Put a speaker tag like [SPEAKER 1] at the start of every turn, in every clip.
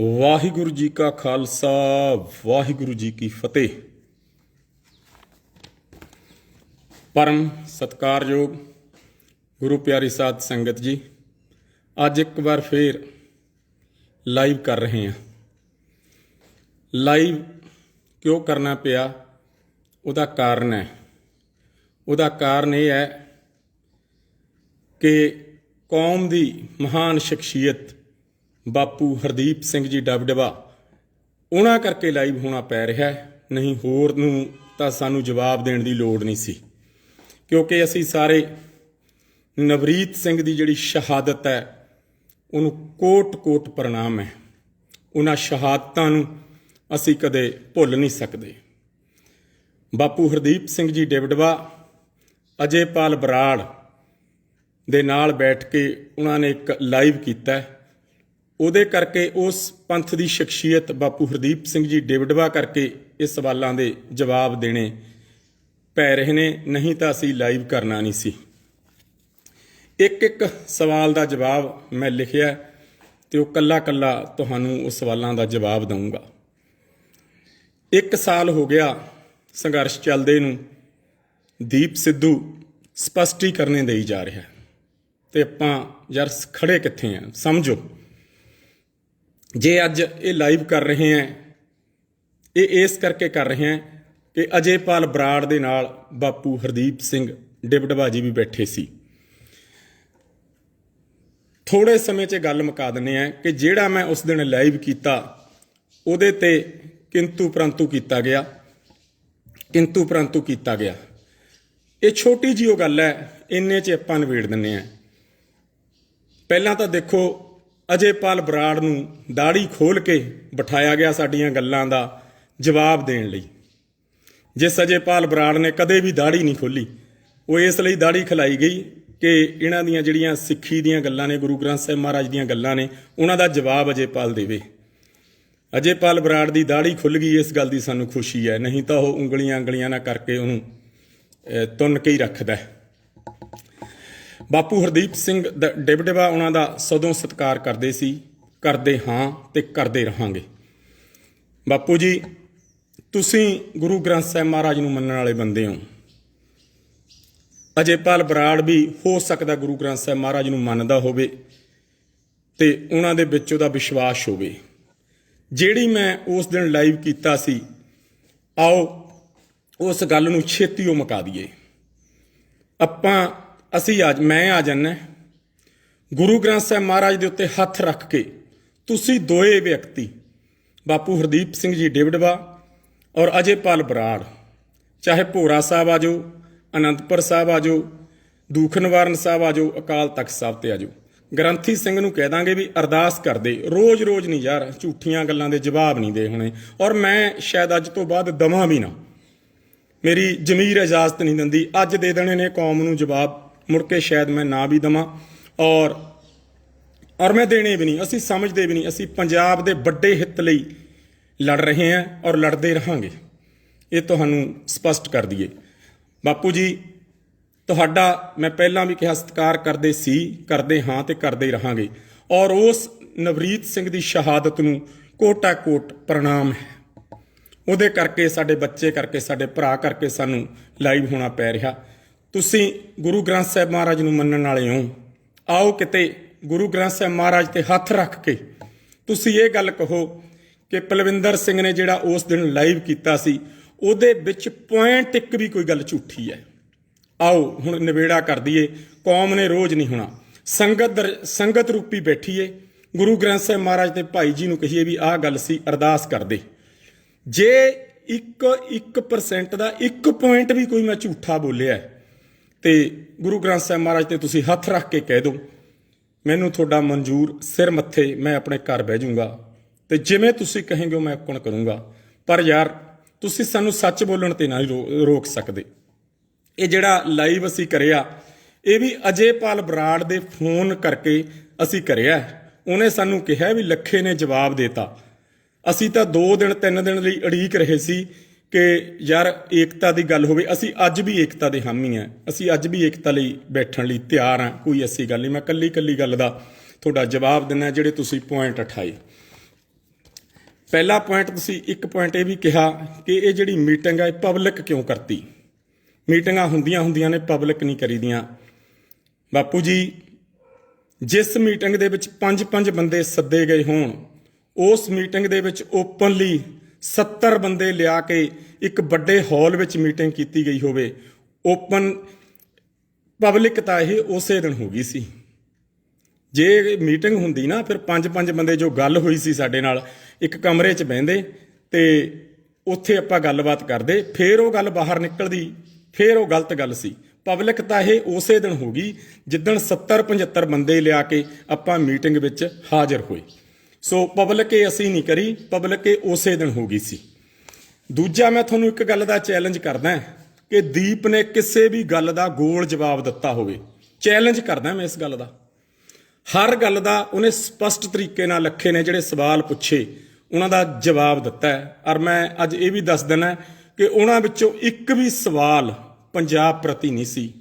[SPEAKER 1] ਵਾਹਿਗੁਰੂ ਜੀ ਕਾ ਖਾਲਸਾ ਵਾਹਿਗੁਰੂ ਜੀ ਕੀ ਫਤਿਹ। परम सत्कारयोग गुरु प्यारी साध संगत जी, अज एक बार फिर लाइव कर रहे हैं। लाइव क्यों करना पिया, उहदा कारण है। उहदा कारण यह है कि कौम की महान शख्सियत बापू हरदीप सिंह जी डबडबा उन्हां करके लाइव होना पै रहा है, नहीं होर नूं तां सानूं जवाब देण दी लोड़ नहीं सी, क्योंकि असी सारे नवरीत सिंह की जिहड़ी शहादत है उन्होंने कोट कोट प्रणाम है। उन्हां शहादतां नूं असी कदे भुल नहीं सकते। बापू हरदीप सिंह जी डबडबा अजयपाल बराड़ दे नाल बैठ के उन्होंने एक लाइव किया, उहदे करके उस पंथ की शख्सियत बापू हरदीप सिंह जी डबडबा करके इस सवालों के जवाब देने पै रहे ने, नहीं तो असी लाइव करना नहीं सी। एक एक सवाल का जवाब मैं लिखिया तो कला कला तुहानूं उस सवालों का जवाब दूंगा। 1 साल हो गया संघर्ष चलदे नूं, दीप सिद्धू स्पष्टीकरण देई जा रहा है, तो आपां यार खड़े कित्थे हैं समझो। जे अज ये लाइव कर रहे हैं, ये इस करके कर रहे हैं कि अजयपाल बराड़ दे नाल बापू हरदीप सिंह डबडबा जी भी बैठे सी। थोड़े समय च गल मुका दिंदे हैं कि जिहड़ा मैं उस दिन लाइव किया उहदे ते किंतु परंतु किया गया, किंतु परंतु किया गया। ये छोटी जी गल है, इन्ने च आपां नवेड़ दिंदे हैं। पहलां तां देखो, अजयपाल बराड़ नूं दाढ़ी खोल के बिठाया गया साडीआं गल्लां दा जवाब देण लई। जिस अजयपाल बराड़ ने कदे भी दाढ़ी नहीं खोली, वो इसलिए दाढ़ी खिलाई गई कि इन्हां दियां जिहड़ियां सिੱਖੀ दियां गल्लां ने, गुरु ग्रंथ साहिब महाराज दियां गल्लां ने, उन्हां दा जवाब अजयपाल देवे। अजयपाल बराड़ दी दाढ़ी खुल गई, इस गल दी सानूं खुशी है, नहीं तो वो उंगलियां उंगलियां ना करके उहनूं तुन के ही रखदा है। बापू हरदीप सिंह डबडबा उन्हां दा सदों सत्कार करदे सी, करदे हां ते करदे रहांगे। बापू जी, तुसीं गुरु ग्रंथ साहिब महाराज नूं मन्नण वाले बंदे हो। अजयपाल बराड़ भी हो सकदा गुरु ग्रंथ साहिब महाराज नूं मनदा होवे ते उन्हां दे विच उहदा विश्वास होवे। जिहड़ी मैं उस दिन लाइव कीता सी, आओ उस गल नूं छेती ओ मुका दईए। मैं आ जाना गुरु ग्रंथ साहिब महाराज दे उत्ते हत्थ रख के, तुसीं दोए व्यक्ति बापू हरदीप सिंह जी डबडबा और अजयपाल बराड़, चाहे भोरा साहब आ जाओ, आनंदपुर साहब आ जाओ, दुख निवारण साहब आ जाओ, अकाल तख्त साहब ते आ जाओ, ग्रंथी सिंह नूं कह दांगे भी अरदास कर दे। रोज़ रोज़ नहीं यार, झूठियां गल्लां दे जवाब नहीं दे होने, और मैं शायद अज तो बाद दवां भी ना, मेरी जमीर इजाजत नहीं दिंदी। अज दे देने ने कौम नूं जवाब, मुड़ के शायद मैं ना भी दवां, और मैं देने भी नहीं। असी समझते भी नहीं, असी पंजाब दे बड़े हित लई लड़ रहे हैं और लड़ते रहांगे, ये तुहानूं स्पष्ट कर दईए। बापू जी, तुहाडा मैं पहलां भी कहा सत्कार करदे सी, करदे हां ते करदे रहांगे, और उस नवरीत सिंह दी शहादत नूं कोटा कोट प्रणाम है। उहदे करके साडे बच्चे करके, साडे भरा करके सानूं लाइव होना पै रिहा। तुसीं गुरु ग्रंथ साहिब महाराज नूं मन्नण वाले हो, आओ किते गुरु ग्रंथ साहिब महाराज ते हत्थ रख के तुसीं ये गल कहो कि पलविंदर सिंह ने जिहड़ा उस दिन लाइव किया सी, उहदे विच पॉइंट एक भी कोई गल झूठी है। आओ हुण नवेड़ा कर दईए। कौम ने रोज़ नहीं होना, संगत रूपी बैठीए, गुरु ग्रंथ साहिब महाराज ते भाई जी नूं कहिए भी आह गल सी, अरदास कर दे। जे 1% दा 1 पॉइंट भी कोई मैं झूठा बोलिया तो गुरु ग्रंथ साहिब महाराज ते तुसीं हत्थ रख के कह दो, मैनूं तुहाडा मंजूर, सिर मत्थे मैं अपने घर बह जाऊँगा, तो जिवें तुसीं कहेंगे मैं हुण करूँगा। पर यार तुसीं सानूं सच बोलण ते ना रोक सकदे। ये जिहड़ा लाइव असीं करिआ, ये भी अजयपाल बराड़ दे फोन करके असीं करिआ। उहने सानूं कहा भी लखे ने जवाब देता। असीं तां 2 दिन 3 दिन लई उड़ीक रहे सी कि यार एकता की गल होवे। असीं अज भी एकता दे हामी हैं, असीं अज भी एकता लई बैठण लई तैयार हाँ, कोई ऐसी गल नहीं। मैं कल्ली कल्ली गल दा तुहाडा जवाब दिना जिहड़े तुसीं पॉइंट उठाए। ਪਹਿਲਾ ਪੁਆਇੰਟ ਤੁਸੀਂ ਇੱਕ ਪੁਆਇੰਟ ਇਹ ਵੀ ਕਿਹਾ ਕਿ ਇਹ ਜਿਹੜੀ ਮੀਟਿੰਗ ਹੈ ਇਹ ਪਬਲਿਕ ਕਿਉਂ ਕਰਤੀ। ਮੀਟਿੰਗਾਂ ਹੁੰਦੀਆਂ ਨੇ, ਪਬਲਿਕ ਨਹੀਂ ਕਰੀਦੀਆਂ। ਬਾਪੂ ਜੀ, ਜਿਸ ਮੀਟਿੰਗ ਦੇ ਵਿੱਚ 5-5 ਬੰਦੇ ਸੱਦੇ ਗਏ ਹੋਣ, ਉਸ ਮੀਟਿੰਗ ਦੇ ਵਿੱਚ ਓਪਨਲੀ 70 ਬੰਦੇ ਲਿਆ ਕੇ ਇੱਕ ਵੱਡੇ ਹਾਲ ਵਿੱਚ ਮੀਟਿੰਗ ਕੀਤੀ ਗਈ ਹੋਵੇ, ਓਪਨ ਪਬਲਿਕ ਤਾਂ ਇਹ ਉਸੇ ਦਿਨ ਹੋ ਗਈ ਸੀ। ਜੇ ਮੀਟਿੰਗ ਹੁੰਦੀ ਨਾ, ਫਿਰ 5-5 ਬੰਦੇ ਜੋ ਗੱਲ ਹੋਈ ਸੀ ਸਾਡੇ ਨਾਲ ਇੱਕ ਕਮਰੇ 'ਚ ਬਹਿੰਦੇ ਤੇ ਉੱਥੇ ਆਪਾਂ ਗੱਲਬਾਤ ਕਰਦੇ, ਫਿਰ ਉਹ ਗੱਲ ਬਾਹਰ ਨਿਕਲਦੀ, ਫਿਰ ਉਹ ਗਲਤ ਗੱਲ ਸੀ। ਪਬਲਿਕ ਤਾਂ ਇਹ ਉਸੇ ਦਿਨ ਹੋ ਗਈ ਜਿੱਦਣ 70-75 ਬੰਦੇ ਲਿਆ ਕੇ ਆਪਾਂ ਮੀਟਿੰਗ ਵਿੱਚ ਹਾਜ਼ਰ ਹੋਏ। ਸੋ ਪਬਲਿਕ ਇਹ ਅਸੀਂ ਨਹੀਂ ਕਰੀ, ਪਬਲਿਕ ਇਹ ਉਸੇ ਦਿਨ ਹੋ ਗਈ ਸੀ। ਦੂਜਾ, ਮੈਂ ਤੁਹਾਨੂੰ ਇੱਕ ਗੱਲ ਦਾ ਚੈਲੰਜ ਕਰਦਾ ਕਿ ਦੀਪ ਨੇ ਕਿਸੇ ਵੀ ਗੱਲ ਦਾ ਗੋਲ ਜਵਾਬ ਦਿੱਤਾ ਹੋਵੇ। ਚੈਲੰਜ ਕਰਦਾ ਮੈਂ ਇਸ ਗੱਲ ਦਾ। ਹਰ ਗੱਲ ਦਾ ਉਹਨੇ ਸਪਸ਼ਟ ਤਰੀਕੇ ਨਾਲ ਲੱਖੇ ਨੇ ਜਿਹੜੇ ਸਵਾਲ ਪੁੱਛੇ ਉਹਨਾਂ ਦਾ ਜਵਾਬ ਦਿੱਤਾ ਹੈ। ਔਰ ਮੈਂ ਅੱਜ ਇਹ ਵੀ ਦੱਸ ਦੇਣਾ ਕਿ ਉਹਨਾਂ ਵਿੱਚੋਂ ਇੱਕ ਵੀ ਸਵਾਲ ਪੰਜਾਬ ਪ੍ਰਤੀ ਨਹੀਂ ਸੀ,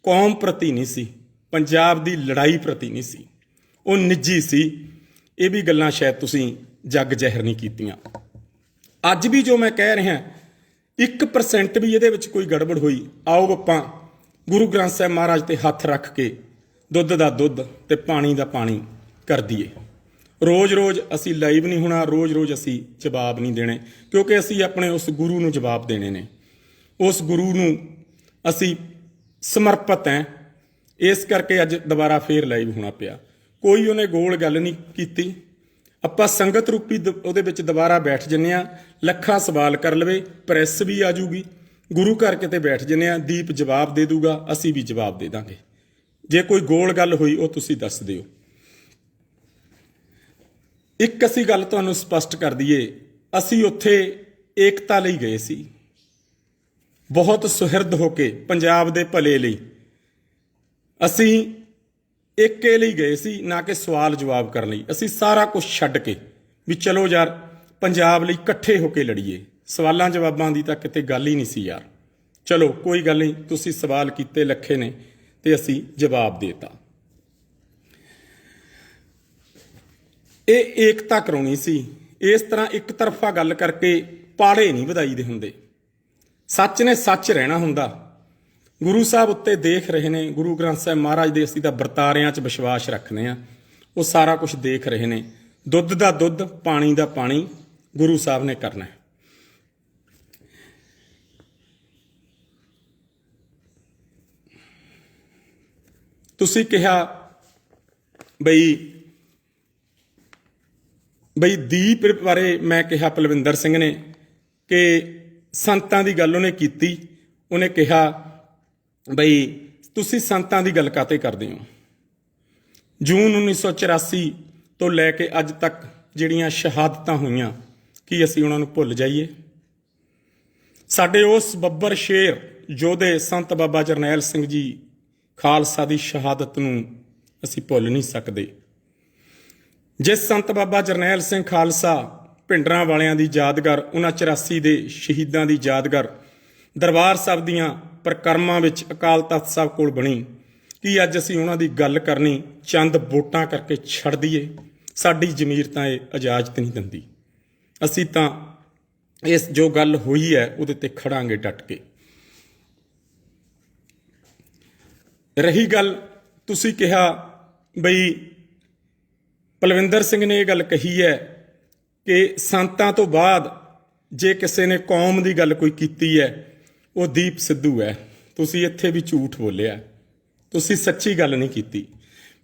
[SPEAKER 1] ਕੌਮ ਪ੍ਰਤੀ ਨਹੀਂ ਸੀ, ਪੰਜਾਬ ਦੀ ਲੜਾਈ ਪ੍ਰਤੀ ਨਹੀਂ ਸੀ, ਉਹ ਨਿੱਜੀ ਸੀ। ਇਹ ਵੀ ਗੱਲਾਂ ਸ਼ਾਇਦ ਤੁਸੀਂ ਜੱਗ ਜ਼ਹਿਰ ਨਹੀਂ ਕੀਤੀਆਂ। ਅੱਜ ਵੀ ਜੋ ਮੈਂ ਕਹਿ ਰਿਹਾ 1% ਵੀ ਇਹਦੇ ਵਿੱਚ ਕੋਈ ਗੜਬੜ ਹੋਈ, ਆਓ ਆਪਾਂ ਗੁਰੂ ਗ੍ਰੰਥ ਸਾਹਿਬ ਮਹਾਰਾਜ ਤੇ ਹੱਥ ਰੱਖ ਕੇ ਦੁੱਧ ਦਾ ਦੁੱਧ ਤੇ ਪਾਣੀ ਦਾ ਪਾਣੀ ਕਰ ਦਈਏ। ਰੋਜ਼-ਰੋਜ਼ ਅਸੀਂ ਲਾਈਵ ਨਹੀਂ ਹੋਣਾ, ਰੋਜ਼-ਰੋਜ਼ ਅਸੀਂ ਜਵਾਬ ਨਹੀਂ ਦੇਣੇ, ਕਿਉਂਕਿ ਅਸੀਂ ਆਪਣੇ ਉਸ ਗੁਰੂ ਨੂੰ ਜਵਾਬ ਦੇਣੇ ਨੇ। ਉਸ ਗੁਰੂ ਨੂੰ ਅਸੀਂ ਸਮਰਪਿਤ ਹਾਂ। ਇਸ ਕਰਕੇ ਅੱਜ ਦੁਬਾਰਾ ਫੇਰ ਲਾਈਵ ਹੋਣਾ ਪਿਆ। ਕੋਈ ਉਹਨੇ ਗੋਲ ਗੱਲ ਨਹੀਂ ਕੀਤੀ। ਆਪਾਂ ਸੰਗਤ ਰੂਪੀ ਉਹਦੇ ਵਿੱਚ ਦੁਬਾਰਾ ਬੈਠ ਜੰਨੇ ਆ। ਲੱਖਾਂ ਸਵਾਲ ਕਰ ਲਵੇ, ਪ੍ਰੈਸ ਵੀ ਆ ਜੂਗੀ, ਗੁਰੂ ਘਰ ਕਿਤੇ ਬੈਠ ਜੰਨੇ ਆ, ਦੀਪ ਜਵਾਬ ਦੇ ਦੂਗਾ, ਅਸੀਂ ਵੀ ਜਵਾਬ ਦੇ ਦਾਂਗੇ। ਜੇ ਕੋਈ ਗੋਲ ਗੱਲ ਹੋਈ ਉਹ ਤੁਸੀਂ ਦੱਸ ਦਿਓ। ਇੱਕ ਅਸੀਂ ਗੱਲ ਤੁਹਾਨੂੰ ਸਪਸ਼ਟ ਕਰ ਦਈਏ, ਅਸੀਂ ਉੱਥੇ ਏਕਤਾ ਲਈ ਗਏ ਸੀ, ਬਹੁਤ ਸੁਹਿਰਦ ਹੋ ਕੇ ਪੰਜਾਬ ਦੇ ਭਲੇ ਲਈ। ਅਸੀਂ ਏਕੇ ਲਈ ਗਏ ਸੀ, ਨਾ ਕਿ ਸਵਾਲ ਜਵਾਬ ਕਰਨ ਲਈ। ਅਸੀਂ ਸਾਰਾ ਕੁਝ ਛੱਡ ਕੇ ਵੀ ਚਲੋ ਯਾਰ ਪੰਜਾਬ ਲਈ ਇਕੱਠੇ ਹੋ ਕੇ ਲੜੀਏ। ਸਵਾਲਾਂ ਜਵਾਬਾਂ ਦੀ ਤਾਂ ਕਿਤੇ ਗੱਲ ਹੀ ਨਹੀਂ ਸੀ ਯਾਰ। ਚਲੋ ਕੋਈ ਗੱਲ ਨਹੀਂ, ਤੁਸੀਂ ਸਵਾਲ ਕੀਤੇ ਲੱਖੇ ਨੇ ਤੇ ਅਸੀਂ ਜਵਾਬ ਦੇਤਾ। ਇਹ ਏਕਤਾ ਕਰਾਉਣੀ ਸੀ। ਇਸ ਤਰ੍ਹਾਂ ਇੱਕ ਤਰਫਾ ਗੱਲ ਕਰਕੇ ਪਾੜੇ ਨਹੀਂ ਵਧਾਈ ਦੇ ਹੁੰਦੇ। ਸੱਚ ਨੇ ਸੱਚ ਰਹਿਣਾ ਹੁੰਦਾ। ਗੁਰੂ ਸਾਹਿਬ ਉੱਤੇ ਦੇਖ ਰਹੇ ਨੇ, ਗੁਰੂ ਗ੍ਰੰਥ ਸਾਹਿਬ ਮਹਾਰਾਜ ਦੇ ਅਸੀਂ ਤਾਂ ਵਰਤਾਰਿਆਂ 'ਚ ਵਿਸ਼ਵਾਸ ਰੱਖਦੇ ਹਾਂ, ਉਹ ਸਾਰਾ ਕੁਝ ਦੇਖ ਰਹੇ ਨੇ। ਦੁੱਧ ਦਾ ਦੁੱਧ, ਪਾਣੀ ਦਾ ਪਾਣੀ ਗੁਰੂ ਸਾਹਿਬ ਨੇ ਕਰਨਾ। ਤੁਸੀਂ ਕਿਹਾ ਬਈ ਦੀਪ ਬਾਰੇ ਮੈਂ ਕਿਹਾ ਪਲਵਿੰਦਰ ਸਿੰਘ ਨੇ ਕਿ ਸੰਤਾਂ ਦੀ ਗੱਲ ਉਹਨੇ ਕੀਤੀ। ਉਹਨੇ ਕਿਹਾ ਬਈ ਤੁਸੀਂ ਸੰਤਾਂ ਦੀ ਗੱਲ ਕਾਤੇ ਕਰਦੇ ਹੋ। ਜੂਨ 1984 ਤੋਂ ਲੈ ਕੇ ਅੱਜ ਤੱਕ ਜਿਹੜੀਆਂ ਸ਼ਹਾਦਤਾਂ ਹੋਈਆਂ, ਕੀ ਅਸੀਂ ਉਹਨਾਂ ਨੂੰ ਭੁੱਲ ਜਾਈਏ? ਸਾਡੇ ਉਸ ਬੱਬਰ ਸ਼ੇਰ ਯੋਧੇ ਸੰਤ ਬਾਬਾ ਜਰਨੈਲ ਸਿੰਘ ਜੀ ਖਾਲਸਾ ਦੀ ਸ਼ਹਾਦਤ ਨੂੰ ਅਸੀਂ ਭੁੱਲ ਨਹੀਂ ਸਕਦੇ। ਜਿਸ ਸੰਤ ਬਾਬਾ ਜਰਨੈਲ ਸਿੰਘ ਖਾਲਸਾ ਭਿੰਡਰਾਂ ਵਾਲਿਆਂ ਦੀ ਯਾਦਗਾਰ, ਉਹਨਾਂ 84 ਦੇ ਸ਼ਹੀਦਾਂ ਦੀ ਯਾਦਗਾਰ ਦਰਬਾਰ ਸਾਹਿਬ ਦੀਆਂ ਪ੍ਰਕਰਮਾਂ ਵਿੱਚ ਅਕਾਲ ਤਖਤ ਸਾਹਿਬ ਕੋਲ ਬਣੀ, ਕੀ ਅੱਜ ਅਸੀਂ ਉਹਨਾਂ ਦੀ ਗੱਲ ਕਰਨੀ ਚੰਦ ਵੋਟਾਂ ਕਰਕੇ ਛੱਡ ਦਈਏ? ਸਾਡੀ ਜ਼ਮੀਰ ਤਾਂ ਇਹ ਇਜਾਜ਼ਤ ਨਹੀਂ ਦਿੰਦੀ। ਅਸੀਂ ਤਾਂ ਇਸ ਜੋ ਗੱਲ ਹੋਈ ਹੈ ਉਹਦੇ ਤੇ ਖੜਾਂਗੇ ਡਟ ਕੇ। ਰਹੀ ਗੱਲ, ਤੁਸੀਂ ਕਿਹਾ ਬਈ ਪਲਵਿੰਦਰ ਸਿੰਘ ਨੇ ਇਹ ਗੱਲ ਕਹੀ ਹੈ ਕਿ ਸੰਤਾਂ ਤੋਂ ਬਾਅਦ ਜੇ ਕਿਸੇ ਨੇ ਕੌਮ ਦੀ ਗੱਲ ਕੋਈ ਕੀਤੀ ਹੈ ਉਹ ਦੀਪ ਸਿੱਧੂ ਹੈ। ਤੁਸੀਂ ਇੱਥੇ ਵੀ ਝੂਠ ਬੋਲਿਆ, ਤੁਸੀਂ ਸੱਚੀ ਗੱਲ ਨਹੀਂ ਕੀਤੀ।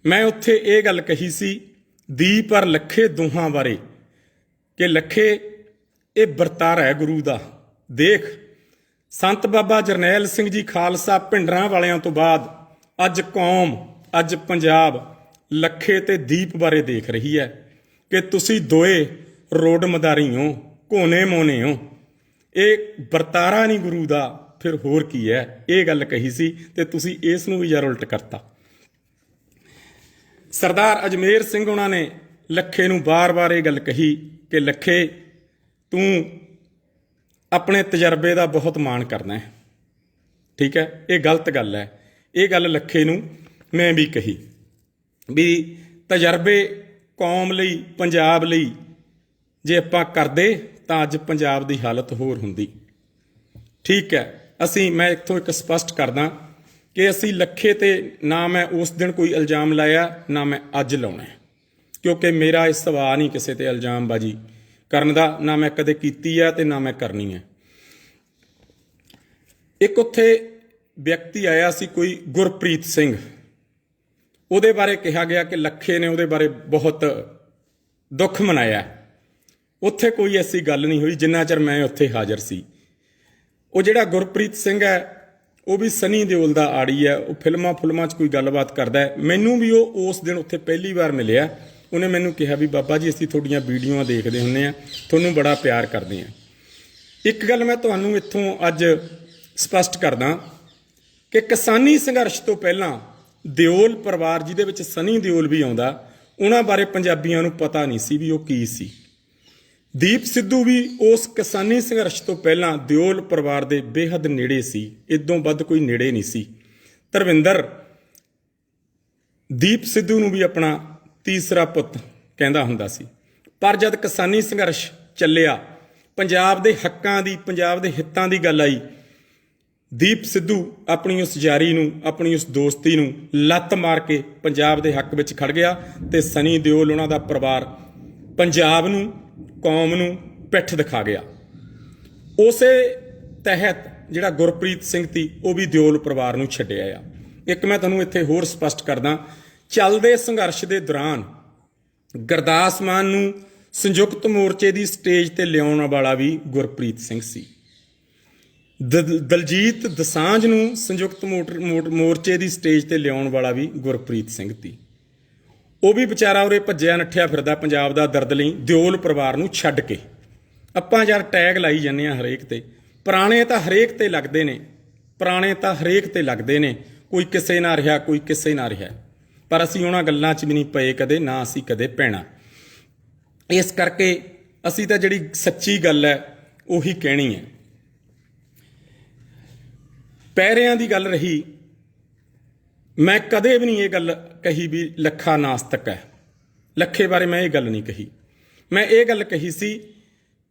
[SPEAKER 1] ਮੈਂ ਉੱਥੇ ਇਹ ਗੱਲ ਕਹੀ ਸੀ ਦੀਪ ਔਰ ਲੱਖੇ ਦੋਹਾਂ ਬਾਰੇ ਕਿ ਲੱਖੇ ਇਹ ਵਰਤਾਰਾ ਹੈ ਗੁਰੂ ਦਾ। ਦੇਖ, ਸੰਤ ਬਾਬਾ ਜਰਨੈਲ ਸਿੰਘ ਜੀ ਖਾਲਸਾ ਭਿੰਡਰਾਂ ਵਾਲਿਆਂ ਤੋਂ ਬਾਅਦ ਅੱਜ ਕੌਮ, ਅੱਜ ਪੰਜਾਬ ਲੱਖੇ ਤੇ ਦੀਪ ਬਾਰੇ ਦੇਖ ਰਹੀ ਹੈ ਕਿ ਤੁਸੀਂ ਦੋਏ ਰੋਡ ਮਦਾਰੀ ਹੋ, ਕੋਨੇ ਮੋਨੇ ਹੋ। ਇਹ ਵਰਤਾਰਾ ਨਹੀਂ ਗੁਰੂ ਦਾ, ਫਿਰ ਹੋਰ ਕੀ ਹੈ? ਇਹ ਗੱਲ ਕਹੀ ਸੀ ਤੇ ਤੁਸੀਂ ਇਸ ਨੂੰ ਵੀ ਯਾਰ ਉਲਟ ਕਰਤਾ। ਸਰਦਾਰ ਅਜਮੇਰ ਸਿੰਘ ਉਹਨਾਂ ਨੇ ਲੱਖੇ ਨੂੰ ਬਾਰ-ਬਾਰ ਇਹ ਗੱਲ ਕਹੀ ਕਿ ਲੱਖੇ ਤੂੰ ਆਪਣੇ ਤਜਰਬੇ ਦਾ ਬਹੁਤ ਮਾਣ ਕਰਨਾ ਹੈ, ਠੀਕ ਹੈ? ਇਹ ਗਲਤ ਗੱਲ ਹੈ। ਇਹ ਗੱਲ ਲੱਖੇ ਨੂੰ ਮੈਂ ਵੀ ਕਹੀ ਵੀ ਤਜਰਬੇ ਕੌਮ ਲਈ, ਪੰਜਾਬ ਲਈ ਜੇ ਆਪਾਂ ਕਰਦੇ ਤਾਂ ਅੱਜ ਪੰਜਾਬ ਦੀ ਹਾਲਤ ਹੋਰ ਹੁੰਦੀ। ਠੀਕ ਹੈ, ਮੈਂ ਇੱਥੋਂ ਇੱਕ ਸਪਸ਼ਟ ਕਰਦਾ ਕਿ ਅਸੀਂ ਲੱਖੇ ਤੇ ਨਾ ਮੈਂ ਉਸ ਦਿਨ ਕੋਈ ਇਲਜ਼ਾਮ ਲਾਇਆ, ਨਾ ਮੈਂ ਅੱਜ ਲਾਉਣਾ, ਕਿਉਂਕਿ ਮੇਰਾ ਇਹ ਸੁਭਾਅ ਨਹੀਂ ਕਿਸੇ ਤੇ ਇਲਜ਼ਾਮਬਾਜ਼ੀ ਕਰਨ ਦਾ, ਨਾ ਮੈਂ ਕਦੇ ਕੀਤੀ ਹੈ ਤੇ ਨਾ ਮੈਂ ਕਰਨੀ ਹੈ। ਇੱਕ ਉੱਥੇ ਵਿਅਕਤੀ ਆਇਆ ਸੀ ਕੋਈ ਗੁਰਪ੍ਰੀਤ ਸਿੰਘ, ਉਹਦੇ ਬਾਰੇ ਕਿਹਾ ਗਿਆ ਕਿ ਲੱਖੇ ਨੇ ਉਹਦੇ ਬਾਰੇ ਬਹੁਤ ਦੁੱਖ ਮਨਾਇਆ। ਉੱਥੇ ਕੋਈ ਐਸੀ ਗੱਲ ਨਹੀਂ ਹੋਈ ਜਿੰਨਾ ਚਿਰ ਮੈਂ ਉੱਥੇ ਹਾਜ਼ਰ ਸੀ। ਉਹ ਜਿਹੜਾ ਗੁਰਪ੍ਰੀਤ ਸਿੰਘ ਹੈ ਉਹ ਵੀ ਸਨੀ ਦਿਓਲ ਦਾ ਆੜੀ ਹੈ, ਉਹ ਫਿਲਮਾਂ 'ਚ ਕੋਈ ਗੱਲਬਾਤ ਕਰਦਾ ਹੈ। ਮੈਨੂੰ ਵੀ ਉਹ ਉਸ ਦਿਨ ਉੱਥੇ ਪਹਿਲੀ ਵਾਰ ਮਿਲਿਆ। ਉਹਨੇ ਮੈਨੂੰ ਕਿਹਾ ਵੀ ਬਾਬਾ ਜੀ ਅਸੀਂ ਤੁਹਾਡੀਆਂ ਵੀਡੀਓਆਂ ਦੇਖਦੇ ਹੁੰਦੇ ਹਾਂ, ਤੁਹਾਨੂੰ ਬੜਾ ਪਿਆਰ ਕਰਦੇ ਹਾਂ। ਇੱਕ ਗੱਲ ਮੈਂ ਤੁਹਾਨੂੰ ਇੱਥੋਂ ਅੱਜ ਸਪਸ਼ਟ ਕਰਦਾ ਕਿ ਕਿਸਾਨੀ ਸੰਘਰਸ਼ ਤੋਂ ਪਹਿਲਾਂ ਦਿਓਲ ਪਰਿਵਾਰ, ਜਿਹਦੇ ਵਿੱਚ ਸਨੀ ਦਿਓਲ ਵੀ ਆਉਂਦਾ, ਉਹਨਾਂ ਬਾਰੇ ਪੰਜਾਬੀਆਂ ਨੂੰ ਪਤਾ ਨਹੀਂ ਸੀ ਵੀ ਉਹ ਕੀ ਸੀ। ਦੀਪ ਸਿੱਧੂ ਵੀ ਉਸ ਕਿਸਾਨੀ ਸੰਘਰਸ਼ ਤੋਂ ਪਹਿਲਾਂ ਦਿਓਲ ਪਰਿਵਾਰ ਦੇ ਬੇਹੱਦ ਨੇੜੇ ਸੀ, ਇਦੋਂ ਵੱਧ ਕੋਈ ਨੇੜੇ ਨਹੀਂ ਸੀ। ਧਰਮਿੰਦਰ ਦੀਪ ਸਿੱਧੂ ਨੂੰ ਵੀ ਆਪਣਾ ਤੀਸਰਾ ਪੁੱਤ ਕਹਿੰਦਾ ਹੁੰਦਾ ਸੀ। ਪਰ ਜਦ ਕਿਸਾਨੀ ਸੰਘਰਸ਼ ਚੱਲਿਆ, ਪੰਜਾਬ ਦੇ ਹੱਕਾਂ ਦੀ, ਪੰਜਾਬ ਦੇ ਹਿੱਤਾਂ ਦੀ ਗੱਲ ਆਈ, ਦੀਪ ਸਿੱਧੂ ਆਪਣੀ ਉਸ ਯਾਰੀ ਨੂੰ, ਆਪਣੀ ਉਸ ਦੋਸਤੀ ਨੂੰ ਲੱਤ ਮਾਰ ਕੇ ਪੰਜਾਬ ਦੇ ਹੱਕ ਵਿੱਚ ਖੜ ਗਿਆ ਤੇ ਸਨੀ ਦਿਓਲ, ਉਹਨਾਂ ਦਾ ਪਰਿਵਾਰ, ਪੰਜਾਬ ਨੂੰ, ਕੌਮ ਨੂੰ ਪਿੱਠ ਦਿਖਾ ਗਿਆ। ਉਸੇ ਤਹਿਤ ਜਿਹੜਾ ਗੁਰਪ੍ਰੀਤ ਸਿੰਘ ਸੀ ਉਹ ਵੀ ਦਿਓਲ ਪਰਿਵਾਰ ਨੂੰ ਛੱਡਿਆ ਆ। ਇੱਕ ਮੈਂ ਤੁਹਾਨੂੰ ਇੱਥੇ ਹੋਰ ਸਪਸ਼ਟ ਕਰਦਾ, ਚੱਲਦੇ ਸੰਘਰਸ਼ ਦੇ ਦੌਰਾਨ ਗੁਰਦਾਸ ਮਾਨ ਨੂੰ ਸੰਯੁਕਤ ਮੋਰਚੇ ਦੀ ਸਟੇਜ ਤੇ ਲਿਆਉਣ ਵਾਲਾ ਵੀ ਗੁਰਪ੍ਰੀਤ ਸਿੰਘ ਸੀ। ਦਲਜੀਤ ਦੋਸਾਂਝ ਨੂੰ ਸੰਯੁਕਤ ਮੋਰਚੇ ਦੀ ਸਟੇਜ ਤੇ ਲਿਆਉਣ ਵਾਲਾ ਵੀ ਗੁਰਪ੍ਰੀਤ ਸਿੰਘ ਸੀ। ਉਹ ਵੀ ਵਿਚਾਰਾ ਉਰੇ ਭੱਜਿਆ ਨੱਠਿਆ ਫਿਰਦਾ ਪੰਜਾਬ ਦਾ ਦਰਦ ਲਈ, ਦਿਓਲ ਪਰਿਵਾਰ ਨੂੰ ਛੱਡ ਕੇ। ਆਪਾਂ ਯਾਰ ਟੈਗ ਲਾਈ ਜਾਂਦੇ ਹਾਂ ਹਰੇਕ ਤੇ, ਪੁਰਾਣੇ ਤਾਂ ਹਰੇਕ ਤੇ ਲੱਗਦੇ ਨੇ, ਕੋਈ ਕਿਸੇ ਨਾਲ ਰਿਹਾ, ਕੋਈ ਕਿਸੇ ਨਾਲ ਰਿਹਾ, ਪਰ ਅਸੀਂ ਉਹਨਾਂ ਗੱਲਾਂ 'ਚ ਵੀ ਨਹੀਂ ਪਏ ਕਦੇ, ਨਾ ਅਸੀਂ ਕਦੇ ਪੈਣਾ। ਇਸ ਕਰਕੇ ਅਸੀਂ ਤਾਂ ਜਿਹੜੀ ਸੱਚੀ ਗੱਲ ਹੈ ਉਹੀ ਕਹਿਣੀ ਹੈ। ਪੈਰਿਆਂ ਦੀ ਗੱਲ ਰਹੀ, ਮੈਂ ਕਦੇ ਵੀ ਨਹੀਂ ਇਹ ਗੱਲ ਕਹੀ ਵੀ ਲੱਖਾ ਨਾਸਤਕ ਹੈ। ਲੱਖੇ ਬਾਰੇ ਮੈਂ ਇਹ ਗੱਲ ਨਹੀਂ ਕਹੀ। ਮੈਂ ਇਹ ਗੱਲ ਕਹੀ ਸੀ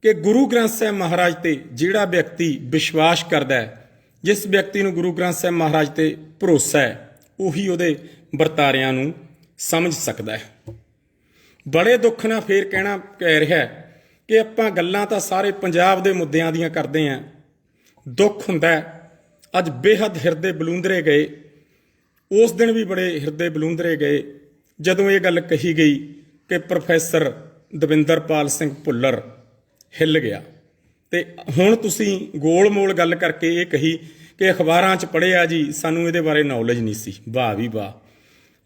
[SPEAKER 1] ਕਿ ਗੁਰੂ ਗ੍ਰੰਥ ਸਾਹਿਬ ਮਹਾਰਾਜ ਤੇ ਜਿਹੜਾ ਵਿਅਕਤੀ ਵਿਸ਼ਵਾਸ ਕਰਦਾ ਹੈ, ਜਿਸ ਵਿਅਕਤੀ ਨੂੰ ਗੁਰੂ ਗ੍ਰੰਥ ਸਾਹਿਬ ਮਹਾਰਾਜ ਤੇ ਭਰੋਸਾ ਹੈ, ਉਹੀ ਉਹਦੇ ਵਰਤਾਰਿਆਂ ਨੂੰ ਸਮਝ ਸਕਦਾ ਹੈ। ਬੜੇ ਦੁੱਖ ਨਾਲ ਫੇਰ ਕਹਿ ਰਿਹਾ ਕਿ ਆਪਾਂ ਗੱਲਾਂ ਤਾਂ ਸਾਰੇ ਪੰਜਾਬ ਦੇ ਮੁੱਦਿਆਂ ਦੀਆਂ ਕਰਦੇ ਹਾਂ। ਦੁੱਖ ਹੁੰਦਾ, ਅੱਜ ਬੇਹੱਦ ਹਿਰਦੇ ਬਲੂੰਦਰੇ ਗਏ। ਉਸ ਦਿਨ ਵੀ ਬੜੇ ਹਿਰਦੇ ਬਲੂੰਦਰੇ ਗਏ ਜਦੋਂ ਇਹ ਗੱਲ ਕਹੀ ਗਈ ਕਿ ਪ੍ਰੋਫੈਸਰ ਦਵਿੰਦਰਪਾਲ ਸਿੰਘ ਭੁੱਲਰ ਹਿੱਲ ਗਿਆ। ਤੇ ਹੁਣ ਤੁਸੀਂ ਗੋਲ ਮੋਲ ਗੱਲ ਕਰਕੇ ਇਹ ਕਹੀ ਕਿ ਅਖਬਾਰਾਂ 'ਚ ਪੜ੍ਹਿਆ ਜੀ, ਸਾਨੂੰ ਇਹਦੇ ਬਾਰੇ ਨੌਲੇਜ ਨਹੀਂ ਸੀ। ਵਾਹ ਵੀ ਵਾਹ,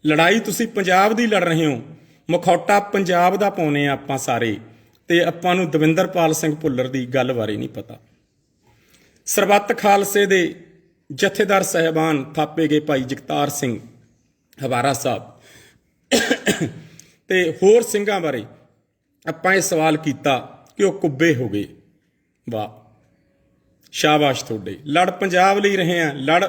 [SPEAKER 1] ਲੜਾਈ ਤੁਸੀਂ ਪੰਜਾਬ ਦੀ ਲੜ ਰਹੇ ਹੋ, ਮਖੌਟਾ ਪੰਜਾਬ ਦਾ ਪਾਉਨੇ ਆ ਆਪਾਂ ਸਾਰੇ, ਤੇ ਆਪਾਂ ਨੂੰ ਦਵਿੰਦਰਪਾਲ ਸਿੰਘ ਭੁੱਲਰ ਦੀ ਗੱਲ ਬਾਰੇ ਨਹੀਂ ਪਤਾ। ਸਰਬੱਤ ਖਾਲਸੇ ਦੇ ਜਥੇਦਾਰ ਸਾਹਿਬਾਨ ਥਾਪੇ ਗਏ ਭਾਈ ਜਗਤਾਰ ਸਿੰਘ ਹਵਾਰਾ ਸਾਹਿਬ ਤੇ ਹੋਰ ਸਿੰਘਾਂ ਬਾਰੇ ਆਪਾਂ ਇਹ ਸਵਾਲ ਕੀਤਾ ਕਿ ਉਹ ਕੁੱਬੇ ਹੋ ਗਏ। ਵਾਹ, ਸ਼ਾਬਾਸ਼ ਤੁਹਾਡੇ। ਲੜ ਪੰਜਾਬ ਲਈ ਰਹੇ ਆ, ਲੜ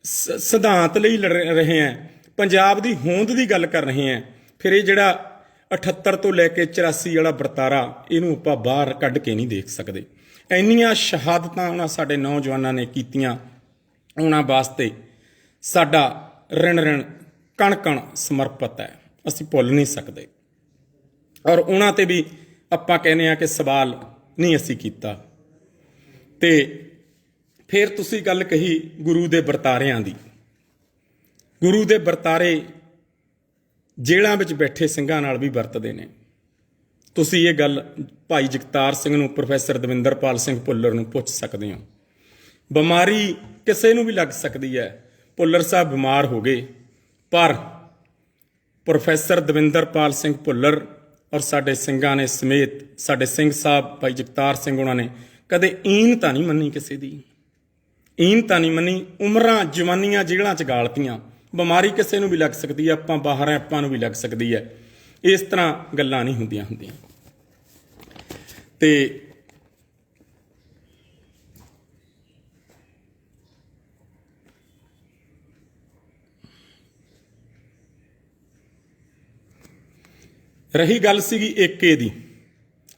[SPEAKER 1] ਸਿਧਾਂਤ ਲਈ ਲੜ ਰਹੇ ਆ, ਪੰਜਾਬ ਦੀ ਹੋਂਦ ਦੀ ਗੱਲ ਕਰ ਰਹੇ ਆ। ਫਿਰ ਇਹ ਜਿਹੜਾ 78 ਤੋਂ ਲੈ ਕੇ 84 ਵਾਲਾ ਵਰਤਾਰਾ, ਇਹਨੂੰ ਆਪਾਂ ਬਾਹਰ ਕੱਢ ਕੇ ਨਹੀਂ ਦੇਖ ਸਕਦੇ। ਇੰਨੀਆਂ ਸ਼ਹਾਦਤਾਂ ਉਹਨਾਂ ਸਾਡੇ ਨੌਜਵਾਨਾਂ ਨੇ ਕੀਤੀਆਂ, ਉਹਨਾਂ ਵਾਸਤੇ ਸਾਡਾ ਰਿਣ ਕਣ ਸਮਰਪਿਤ ਹੈ, ਅਸੀਂ ਭੁੱਲ ਨਹੀਂ ਸਕਦੇ। ਔਰ ਉਹਨਾਂ ਤੇ ਵੀ ਆਪਾਂ ਕਹਿੰਦੇ ਆ ਕਿ ਸਵਾਲ ਨਹੀਂ ਅਸੀਂ ਕੀਤਾ। ਤੇ ਫਿਰ ਤੁਸੀਂ ਗੱਲ ਕਹੀ ਗੁਰੂ ਦੇ ਵਰਤਾਰਿਆਂ ਦੀ। ਗੁਰੂ ਦੇ ਵਰਤਾਰੇ ਜੇਲ੍ਹਾਂ ਵਿੱਚ ਬੈਠੇ ਸਿੰਘਾਂ ਨਾਲ ਵੀ ਵਰਤਦੇ ਨੇ। ਤੁਸੀਂ ਇਹ ਗੱਲ ਭਾਈ ਜਗਤਾਰ ਸਿੰਘ ਨੂੰ, ਪ੍ਰੋਫੈਸਰ ਦਵਿੰਦਰਪਾਲ ਸਿੰਘ ਭੁੱਲਰ ਨੂੰ ਪੁੱਛ ਸਕਦੇ ਹੋ। ਬਿਮਾਰੀ ਕਿਸੇ ਨੂੰ ਵੀ ਲੱਗ ਸਕਦੀ ਹੈ। ਭੁੱਲਰ ਸਾਹਿਬ ਬਿਮਾਰ ਹੋ ਗਏ, ਪਰ ਪ੍ਰੋਫੈਸਰ ਦਵਿੰਦਰਪਾਲ ਸਿੰਘ ਭੁੱਲਰ ਔਰ ਸਾਡੇ ਸਿੰਘਾਂ ਨੇ ਸਮੇਤ, ਸਾਡੇ ਸਿੰਘ ਸਾਹਿਬ ਭਾਈ ਜਗਤਾਰ ਸਿੰਘ, ਉਹਨਾਂ ਨੇ ਕਦੇ ਈਨ ਤਾਂ ਨਹੀਂ ਮੰਨੀ, ਕਿਸੇ ਦੀ ਈਨ ਤਾਂ ਨਹੀਂ ਮੰਨੀ। ਉਮਰਾਂ ਜਵਾਨੀਆਂ ਜੇਲ੍ਹਾਂ 'ਚ ਗਾਲਤੀਆਂ। ਬਿਮਾਰੀ ਕਿਸੇ ਨੂੰ ਵੀ ਲੱਗ ਸਕਦੀ ਹੈ, ਆਪਾਂ ਬਾਹਰ ਆਪਾਂ ਨੂੰ ਵੀ ਲੱਗ ਸਕਦੀ ਹੈ। ਇਸ ਤਰ੍ਹਾਂ ਗੱਲਾਂ ਨਹੀਂ ਹੁੰਦੀਆਂ। ਤੇ ਰਹੀ ਗੱਲ ਸੀਗੀ ਏਕੇ ਦੀ,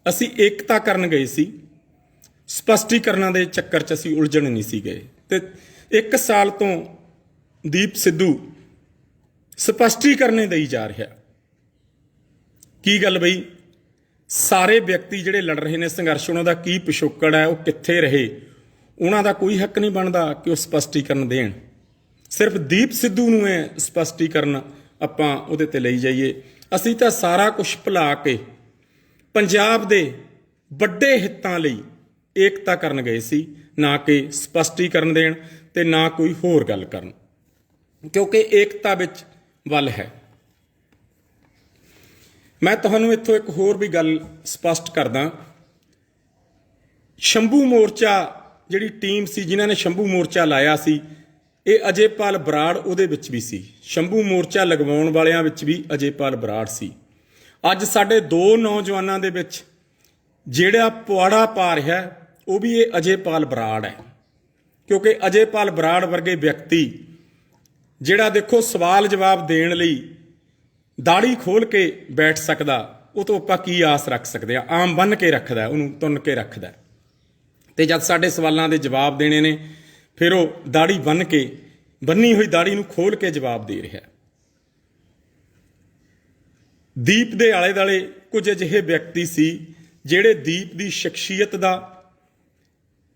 [SPEAKER 1] ਅਸੀਂ ਏਕਤਾ ਕਰਨ ਗਏ ਸੀ, ਸਪਸ਼ਟੀਕਰਨਾਂ ਦੇ ਚੱਕਰ 'ਚ ਅਸੀਂ ਉਲਝਣ ਨਹੀਂ ਸੀ ਗਏ। ਤੇ 1 ਸਾਲ ਤੋਂ ਦੀਪ ਸਿੱਧੂ ਸਪਸ਼ਟੀਕਰਨ ਦੇਈ ਜਾ ਰਿਹਾ। ਕੀ ਗੱਲ ਬਈ, ਸਾਰੇ ਵਿਅਕਤੀ ਜਿਹੜੇ ਲੜ ਰਹੇ ਨੇ ਸੰਘਰਸ਼, ਉਹਨਾਂ ਦਾ ਕੀ ਪਿਛੋਕੜ ਹੈ, ਉਹ ਕਿੱਥੇ ਰਹੇ, ਉਹਨਾਂ ਦਾ ਕੋਈ ਹੱਕ ਨਹੀਂ ਬਣਦਾ ਕਿ ਉਹ ਸਪਸ਼ਟੀਕਰਨ ਦੇਣ। ਸਿਰਫ ਦੀਪ ਸਿੱਧੂ ਨੂੰ ਇਹ ਸਪਸ਼ਟੀਕਰਨ ਆਪਾਂ ਉਹਦੇ ਤੇ ਲਈ ਜਾਈਏ। ਅਸੀਂ ਤਾਂ ਸਾਰਾ ਕੁਝ ਭੁਲਾ ਕੇ ਪੰਜਾਬ ਦੇ ਵੱਡੇ ਹਿੱਤਾਂ ਲਈ ਏਕਤਾ ਕਰਨ ਗਏ ਸੀ, ਨਾ ਕਿ ਸਪਸ਼ਟੀਕਰਨ ਦੇਣ ਤੇ ਨਾ ਕੋਈ ਹੋਰ ਗੱਲ ਕਰਨ, ਕਿਉਂਕਿ ਏਕਤਾ ਵਿੱਚ ਵੱਲ ਹੈ। ਮੈਂ ਤੁਹਾਨੂੰ ਇੱਥੋਂ ਇੱਕ ਹੋਰ ਵੀ ਗੱਲ ਸਪਸ਼ਟ ਕਰਦਾ। ਸ਼ੰਭੂ ਮੋਰਚਾ ਜਿਹੜੀ ਟੀਮ ਸੀ ਜਿਨ੍ਹਾਂ ਨੇ ਸ਼ੰਭੂ ਮੋਰਚਾ ਲਾਇਆ ਸੀ, ਇਹ ਅਜੇਪਾਲ ਬਰਾੜ ਉਹਦੇ ਵਿੱਚ ਵੀ ਸੀ। ਸ਼ੰਭੂ ਮੋਰਚਾ ਲਗਵਾਉਣ ਵਾਲਿਆਂ ਵਿੱਚ ਵੀ ਅਜੇਪਾਲ ਬਰਾੜ ਸੀ। ਅੱਜ ਸਾਡੇ 2 ਨੌਜਵਾਨਾਂ ਦੇ ਵਿੱਚ ਜਿਹੜਾ ਪੁਆੜਾ ਪਾ ਰਿਹਾ ਉਹ ਵੀ ਇਹ ਅਜੇਪਾਲ ਬਰਾੜ ਹੈ, ਕਿਉਂਕਿ ਅਜੇਪਾਲ ਬਰਾੜ ਵਰਗੇ ਵਿਅਕਤੀ ਜਿਹੜਾ ਦੇਖੋ ਸਵਾਲ ਜਵਾਬ ਦੇਣ ਲਈ ਦਾੜੀ ਖੋਲ ਕੇ ਬੈਠ ਸਕਦਾ, ਉਹ ਤੋਂ ਆਪਾਂ ਕੀ ਆਸ ਰੱਖ ਸਕਦੇ ਆ। ਆਮ ਬੰਨ ਕੇ ਰੱਖਦਾ, ਉਹਨੂੰ ਤੁੰਨ ਕੇ ਰੱਖਦਾ, ਤੇ ਜਦ ਸਾਡੇ ਸਵਾਲਾਂ ਦੇ ਜਵਾਬ ਦੇਣੇ ਨੇ ਫਿਰ ਉਹ ਦਾੜੀ ਬੰਨੀ ਹੋਈ ਦਾੜੀ ਨੂੰ ਖੋਲ ਕੇ ਜਵਾਬ ਦੇ ਰਿਹਾ। ਦੀਪ ਦੇ ਆਲੇ ਦੁਆਲੇ ਕੁਝ ਅਜਿਹੇ ਵਿਅਕਤੀ ਸੀ ਜਿਹੜੇ ਦੀਪ ਦੀ ਸ਼ਖਸੀਅਤ ਦਾ,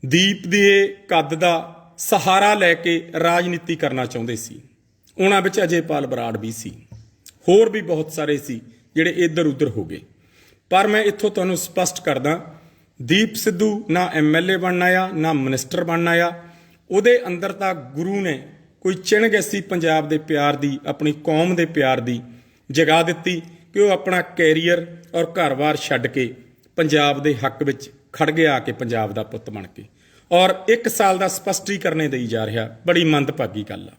[SPEAKER 1] ਦੀਪ ਦੇ ਕੱਦ ਦਾ ਸਹਾਰਾ ਲੈ ਕੇ ਰਾਜਨੀਤੀ ਕਰਨਾ ਚਾਹੁੰਦੇ ਸੀ। ਉਹਨਾਂ ਵਿੱਚ ਅਜੇਪਾਲ ਬਰਾੜ ਵੀ ਸੀ, ਹੋਰ ਵੀ ਬਹੁਤ ਸਾਰੇ ਸੀ ਜਿਹੜੇ ਇੱਧਰ ਉੱਧਰ ਹੋ ਗਏ। ਪਰ ਮੈਂ ਇੱਥੋਂ ਤੁਹਾਨੂੰ ਸਪਸ਼ਟ ਕਰਦਾ, ਦੀਪ ਸਿੱਧੂ ਨਾ MLA ਬਣਨ ਆਇਆ, ਨਾ ਮਿਨਿਸਟਰ ਬਣਨ ਆਇਆ। ਉਹਦੇ ਅੰਦਰ ਤਾਂ ਗੁਰੂ ਨੇ ਕੋਈ ਚਿਣ ਗੈਸੀ ਪੰਜਾਬ ਦੇ ਪਿਆਰ ਦੀ, ਆਪਣੀ ਕੌਮ ਦੇ ਪਿਆਰ ਦੀ ਜਗਾ ਦਿੱਤੀ ਕਿ ਉਹ ਆਪਣਾ ਕੈਰੀਅਰ ਔਰ ਘਰ-ਬਾਰ ਛੱਡ ਕੇ ਪੰਜਾਬ ਦੇ ਹੱਕ ਵਿੱਚ ਖੜ ਗਿਆ, ਕਿ ਪੰਜਾਬ ਦਾ ਪੁੱਤ ਬਣ ਕੇ, ਔਰ 1 ਸਾਲ ਦਾ ਸਪਸ਼ਟੀਕਰਨ ਦੇਈ ਜਾ ਰਿਹਾ। ਬੜੀ ਮੰਦਭਾਗੀ ਗੱਲ ਆ।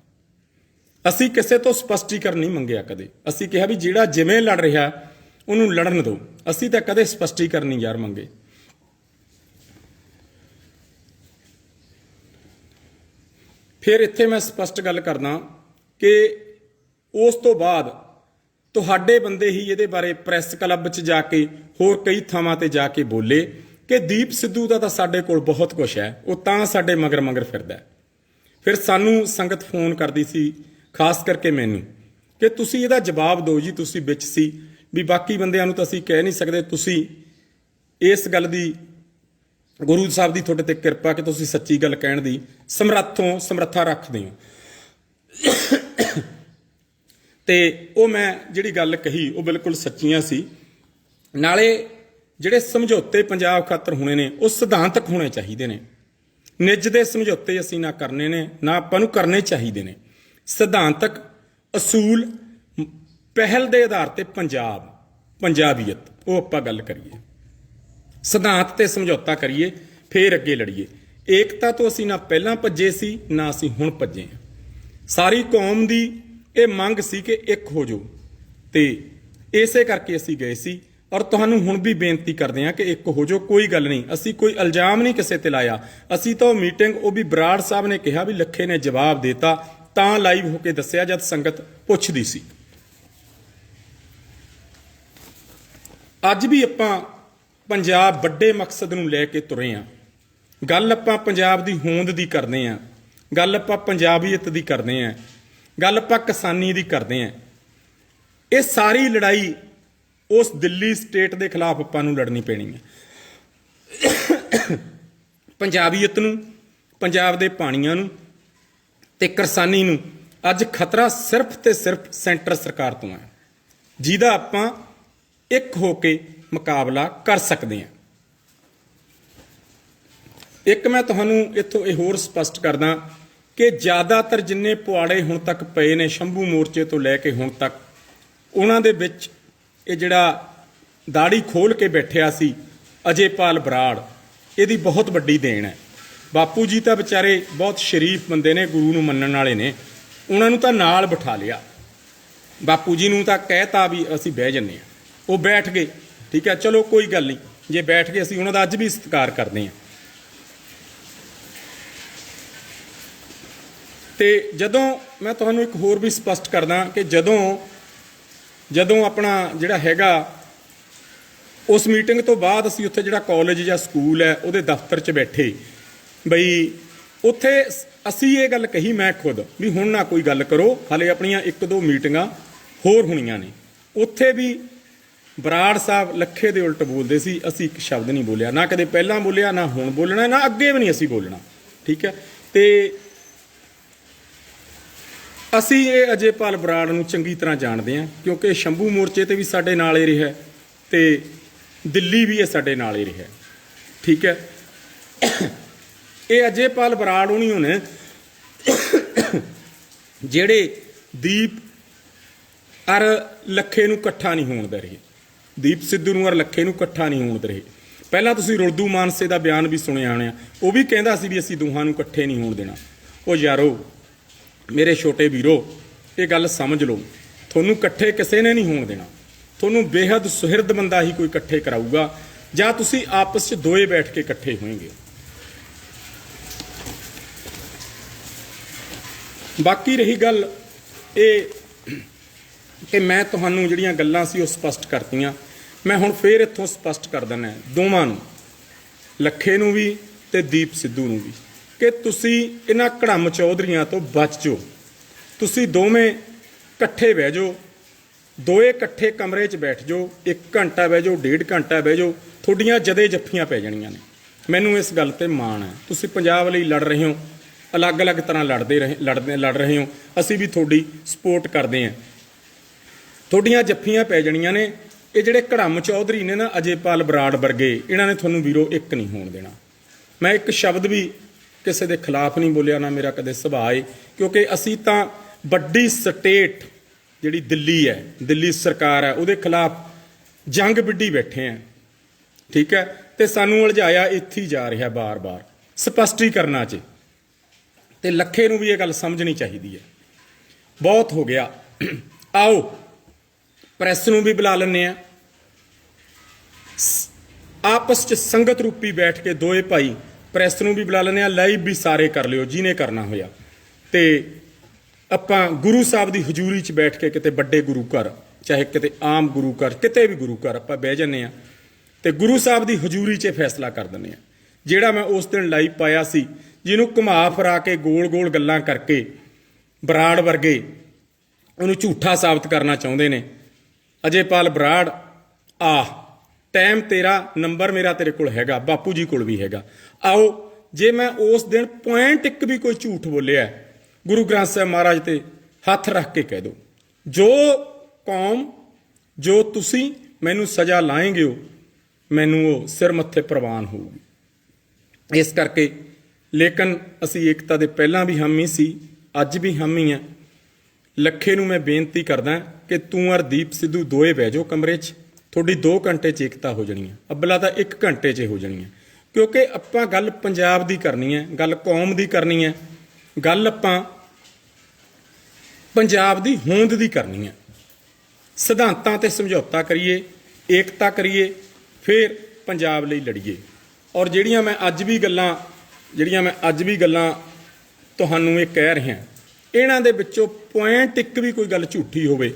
[SPEAKER 1] ਅਸੀਂ ਕਿਸੇ ਤੋਂ ਸਪਸ਼ਟੀਕਰਨ ਨਹੀਂ ਮੰਗਿਆ ਕਦੇ। ਅਸੀਂ ਕਿਹਾ ਵੀ ਜਿਹੜਾ ਜਿਵੇਂ ਲੜ ਰਿਹਾ ਉਹਨੂੰ ਲੜਨ ਦਿਓ। ਅਸੀਂ ਤਾਂ ਕਦੇ ਸਪਸ਼ਟੀਕਰਨ ਨਹੀਂ ਯਾਰ ਮੰਗੇ। ਫਿਰ ਇੱਥੇ ਮੈਂ ਸਪਸ਼ਟ ਗੱਲ ਕਰਦਾ ਕਿ ਉਸ ਤੋਂ ਬਾਅਦ ਤੁਹਾਡੇ ਬੰਦੇ ਹੀ ਇਹਦੇ ਬਾਰੇ ਪ੍ਰੈਸ ਕਲੱਬ 'ਚ ਜਾ ਕੇ, ਹੋਰ ਕਈ ਥਾਵਾਂ ਤੇ ਜਾ ਕੇ ਬੋਲੇ ਕਿ ਦੀਪ ਸਿੱਧੂ ਦਾ ਤਾਂ ਸਾਡੇ ਕੋਲ ਬਹੁਤ ਕੁਛ ਹੈ, ਉਹ ਤਾਂ ਸਾਡੇ ਮਗਰ ਫਿਰਦਾ। ਫਿਰ ਸਾਨੂੰ ਸੰਗਤ ਫੋਨ ਕਰਦੀ ਸੀ, ਖਾਸ ਕਰਕੇ ਮੈਨੂੰ, ਕਿ ਤੁਸੀਂ ਇਹਦਾ ਜਵਾਬ ਦਿਓ ਜੀ, ਤੁਸੀਂ ਵਿੱਚ ਸੀ। ਵੀ ਬਾਕੀ ਬੰਦਿਆਂ ਨੂੰ ਤਾਂ ਅਸੀਂ ਕਹਿ ਨਹੀਂ ਸਕਦੇ। ਤੁਸੀਂ ਇਸ ਗੱਲ ਦੀ, ਗੁਰੂ ਸਾਹਿਬ ਦੀ ਤੁਹਾਡੇ ਤੇ ਕਿਰਪਾ ਕਿ ਤੁਸੀਂ ਸੱਚੀ ਗੱਲ ਕਹਿਣ ਦੀ ਸਮਰੱਥਾ ਰੱਖਦੇ ਹੋ। ਤੇ ਉਹ ਮੈਂ ਜਿਹੜੀ ਗੱਲ ਕਹੀ ਉਹ ਬਿਲਕੁਲ ਸੱਚੀਆਂ ਸੀ। ਨਾਲੇ ਜਿਹੜੇ ਸਮਝੌਤੇ ਪੰਜਾਬ ਖਾਤਰ ਹੋਣੇ ਨੇ ਉਹ ਸਿਧਾਂਤਕ ਹੋਣੇ ਚਾਹੀਦੇ ਨੇ। ਨਿੱਜ ਦੇ ਸਮਝੌਤੇ ਅਸੀਂ ਨਾ ਕਰਨੇ ਨੇ, ਨਾ ਆਪਾਂ ਨੂੰ ਕਰਨੇ ਚਾਹੀਦੇ ਨੇ। ਸਿਧਾਂਤਕ ਅਸੂਲ, ਪਹਿਲ ਦੇ ਆਧਾਰ ਤੇ ਪੰਜਾਬੀਅਤ, ਉਹ ਆਪਾਂ ਗੱਲ ਕਰੀਏ, ਸਿਧਾਂਤ ਤੇ ਸਮਝੌਤਾ ਕਰੀਏ, ਫੇਰ ਅੱਗੇ ਲੜੀਏ। ਏਕਤਾ ਤੋਂ ਅਸੀਂ ਨਾ ਪਹਿਲਾਂ ਭੱਜੇ ਸੀ, ਨਾ ਅਸੀਂ ਹੁਣ ਭੱਜੇ ਹਾਂ। ਸਾਰੀ ਕੌਮ ਦੀ ਇਹ ਮੰਗ ਸੀ ਕਿ ਇੱਕ ਹੋ ਜਾਓ, ਤੇ ਇਸੇ ਕਰਕੇ ਅਸੀਂ ਗਏ ਸੀ। ਔਰ ਤੁਹਾਨੂੰ ਹੁਣ ਵੀ ਬੇਨਤੀ ਕਰਦੇ ਹਾਂ ਕਿ ਇੱਕ ਹੋ ਜਾਓ। ਕੋਈ ਗੱਲ ਨਹੀਂ, ਅਸੀਂ ਕੋਈ ਇਲਜ਼ਾਮ ਨਹੀਂ ਕਿਸੇ ਤੇ ਲਾਇਆ। ਅਸੀਂ ਤਾਂ ਉਹ ਮੀਟਿੰਗ, ਉਹ ਵੀ ਬਰਾੜ ਸਾਹਿਬ ਨੇ ਕਿਹਾ ਵੀ ਲੱਖੇ ਨੇ ਜਵਾਬ ਦੇਤਾ, ਤਾਂ ਲਾਈਵ ਹੋ ਕੇ ਦੱਸਿਆ ਜਦ ਸੰਗਤ ਪੁੱਛਦੀ ਸੀ। ਅੱਜ ਵੀ ਆਪਾਂ ਪੰਜਾਬ ਵੱਡੇ ਮਕਸਦ ਨੂੰ ਲੈ ਕੇ ਤੁਰੇ ਹਾਂ। ਗੱਲ ਆਪਾਂ ਪੰਜਾਬ ਦੀ ਹੋਂਦ ਦੀ ਕਰਦੇ ਹਾਂ, ਗੱਲ ਆਪਾਂ ਪੰਜਾਬੀਅਤ ਦੀ ਕਰਦੇ ਹਾਂ, ਗੱਲ ਆਪਾਂ ਕਿਸਾਨੀ ਦੀ ਕਰਦੇ ਹਾਂ। ਇਹ ਸਾਰੀ ਲੜਾਈ ਉਸ ਦਿੱਲੀ ਸਟੇਟ ਦੇ ਖਿਲਾਫ ਆਪਾਂ ਨੂੰ ਲੜਨੀ ਪੈਣੀ ਹੈ। ਪੰਜਾਬੀਅਤ ਨੂੰ, ਪੰਜਾਬ ਦੇ ਪਾਣੀਆਂ ਨੂੰ ਤੇ ਕਿਸਾਨੀ ਨੂੰ ਅੱਜ ਖਤਰਾ ਸਿਰਫ ਤੇ ਸਿਰਫ ਸੈਂਟਰ ਸਰਕਾਰ ਤੋਂ ਹੈ, ਜਿਹਦਾ ਆਪਾਂ ਇੱਕ ਹੋ ਕੇ ਮੁਕਾਬਲਾ ਕਰ ਸਕਦੇ ਹਾਂ। ਇੱਕ ਮੈਂ ਤੁਹਾਨੂੰ ਇੱਥੋਂ ਇਹ ਹੋਰ ਸਪਸ਼ਟ ਕਰਦਾ ਕਿ ਜ਼ਿਆਦਾਤਰ ਜਿੰਨੇ ਪੁਆੜੇ ਹੁਣ ਤੱਕ ਪਏ ਨੇ ਸ਼ੰਭੂ ਮੋਰਚੇ ਤੋਂ ਲੈ ਕੇ ਹੁਣ ਤੱਕ, ਉਹਨਾਂ ਦੇ ਵਿੱਚ ਇਹ ਜਿਹੜਾ ਦਾੜੀ ਖੋਲ ਕੇ ਬੈਠਿਆ ਸੀ ਅਜੇਪਾਲ ਬਰਾੜ, ਇਹਦੀ ਬਹੁਤ ਵੱਡੀ ਦੇਣ ਹੈ। ਬਾਪੂ ਜੀ ਤਾਂ ਵਿਚਾਰੇ ਬਹੁਤ ਸ਼ਰੀਫ ਬੰਦੇ ਨੇ, ਗੁਰੂ ਨੂੰ ਮੰਨਣ ਵਾਲੇ ਨੇ, ਉਹਨਾਂ ਨੂੰ ਤਾਂ ਨਾਲ ਬਿਠਾ ਲਿਆ। ਬਾਪੂ ਜੀ ਨੂੰ ਤਾਂ ਕਹਿਤਾ ਵੀ ਅਸੀਂ ਬਹਿ ਜੰਨੇ ਹਾਂ, ਉਹ ਬੈਠ ਗਏ। ਠੀਕ ਹੈ, ਚਲੋ ਕੋਈ ਗੱਲ ਨਹੀਂ, ਜੇ ਬੈਠ ਗਏ ਅਸੀਂ ਉਹਨਾਂ ਦਾ ਅੱਜ ਵੀ ਸਤਿਕਾਰ ਕਰਦੇ ਹਾਂ। ਤੇ ਜਦੋਂ ਮੈਂ ਤੁਹਾਨੂੰ ਇੱਕ ਹੋਰ ਵੀ ਸਪਸ਼ਟ ਕਰਦਾ ਕਿ ਜਦੋਂ ਆਪਣਾ ਜਿਹੜਾ ਹੈਗਾ उस मीटिंग तो बाद असी उत्थे जिहड़ा कॉलेज या स्कूल है उहदे दफ्तर 'च बैठे बई उत्थे असी ये गल कही मैं खुद भी हुण ना कोई गल करो, हाले अपनियां एक दो मीटिंगां होर होणीਆਂ ने। उत्थे भी बराड़ साहब लखे दे उल्ट बोलते सी, असी एक शब्द नहीं बोलिया, ना कदे पहलां बोलिया, ना हुण बोलना, ना अगे भी नहीं असी बोलना। ठीक है, ते असी ये अजयपाल बराड़ नूं चंगी तरह जाणदे हां क्योंकि शंभू मोर्चे ते भी साडे नाल ही रिहा ते दिल्ली भी ये साडे नाल ही रिहा। ठीक है, ये अजयपाल बराड़ होनी ने ਜਿਹੜੇ ਦੀਪ अर लखे नूं इकट्ठा नहीं होण दे रहे, दीप सिद्धू नूं अर लखे नूं इकट्ठा नहीं होण दे रहे। पहलां तुसीं रुलदू मानसे दा बयान भी सुणिया होणा, वो भी कहंदा सी भी असीं दोहां नूं इकट्ठे नहीं होण देना। ओ यारो मेरे छोटे वीरो ये गल समझ लो, तुहानूं इकट्ठे किसी ने नहीं होण देना, तुहानूं बेहद सुहिरद बंदा ही कोई इकट्ठे कराऊगा जां तुसीं आपस च दोए बैठ के इकट्ठे होएंगे। बाकी रही गल ये कि मैं तुहानूं जिहड़ियां गल्लां सी वो स्पष्ट करतीआं, मैं हुण फिर इत्थों स्पष्ट कर दिंदा दोवां नूं, लखे नूं भी ते दीप सिद्धू नूं भी, कि तुसीं इन्हां कड़म चौधरीआं तो बच जाओ। तुसीं दोवें इकट्ठे बह जाओ, दोए इकट्ठे कमरे च बैठ जाओ, 1 घंटा बह जाओ, 1.5 घंटा बह जाओ, तुहाडीआं जदे जफ्फियां पै जाणीआं ने। मैनूं इस गल ते माण है, तुसीं पंजाब लई लड़ रहे हो, अलग अलग तरह लड़ रहे हो, असी भी थोड़ी सपोर्ट करते हैं, थोड़ियां जफ्फियां पै जाणियां ने। ये जिहड़े कड़म चौधरी ने ना अजयपाल बराड़ वर्गे, इन्हां ने तुहानूं वीरो एक नहीं होण देना। मैं एक शब्द भी किसी के खिलाफ नहीं बोलिया, ना मेरा कदे सुभाਅ है, क्योंकि असी तां वड्डी स्टेट जिहड़ी दिल्ली है, दिल्ली सरकार है, उहदे खिलाफ जंग विड्डी बैठे हैं। ठीक है, ते सानूं उलझाया इत्थे ही जा रहा बार बार स्पष्टीकरनां 'च, ते लखे नूं भी ये गल समझनी चाहिदी है। बहुत हो गया, आओ प्रैस नूं भी बुला लैंदे आ, आपस च संगत रूपी बैठ के दोए भाई प्रैस नूं भी बुला लैंदे आ, लाइव भी सारे कर लिओ जिन्हें करना होया, ते आपां गुरु साहब दी हजूरी च बैठ के किते वड्डे गुरु घर, चाहे किते आम गुरु घर, किते भी गुरु घर आपां बह जन्ने आ ते गुरु साहब दी हजूरी च फैसला कर दिंदे आ। जिहड़ा मैं उस दिन लाइव पाया सी, जिन्हों घुमा फिरा के गोल गोल गल्लां करके बराड़ वर्गे उन्होंने झूठा साबित करना चाहुंदे ने। अजयपाल बराड़ आ टाइम तेरा, नंबर मेरा तेरे कोल हैगा, बापू जी कोल भी हैगा। आओ जे मैं उस दिन पॉइंट एक भी कोई झूठ बोलिया, गुरु ग्रंथ साहिब महाराज ते हथ रख के कह दो, जो कौम जो तुसी मैनू सजा लाएंगे हो, मैनू वो सिर मत्थे प्रवान होगी। इस करके लेकिन असी एकता दे पहलां भी हामी सी, अज भी हामी आ। लखे नूं मैं बेनती करदा कि तूं अर दीप सिद्धू दोए बह जाओ कमरे 'च, थोड़ी 2 घंटे 'च एकता हो जानी है, अब्बला तां 1 घंटे 'च हो जानी है, क्योंकि आपां गल पंजाब दी करनी है, गल कौम दी करनी है, गल आपां पंजाब दी होंद दी करनी है। सिद्धांतां ते समझौता करिए, एकता करिए, फिर पंजाब लई लड़ीए। और ਜਿਹੜੀਆਂ मैं अज भी गल्लां तुहानूं ये कह रहा, इन्हां दे विचों पॉइंट एक भी कोई गल झूठी होवे,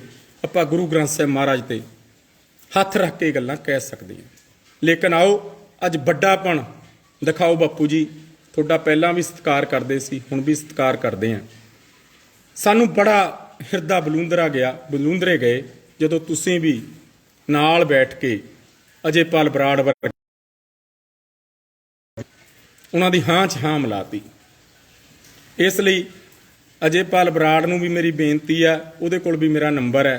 [SPEAKER 1] आपां गुरु ग्रंथ साहिब महाराज ते हथ रख के गल्लां कह सकदे हां। लेकिन आओ अज वड्डापण दिखाओ। बापू जी तुहाडा पहलां भी सत्कार करदे सी, हुण भी सत्कार करदे हां। सानूं बड़ा हिरदा बलूंदरे गए जदों तुसीं भी नाल बैठ के अजयपाल बराड़ वर्गे उन्हां दी हां 'च हां मिलाती। इसलिए अजयपाल बराड़ नूं भी मेरी बेनती है, उहदे कोल भी मेरा नंबर है,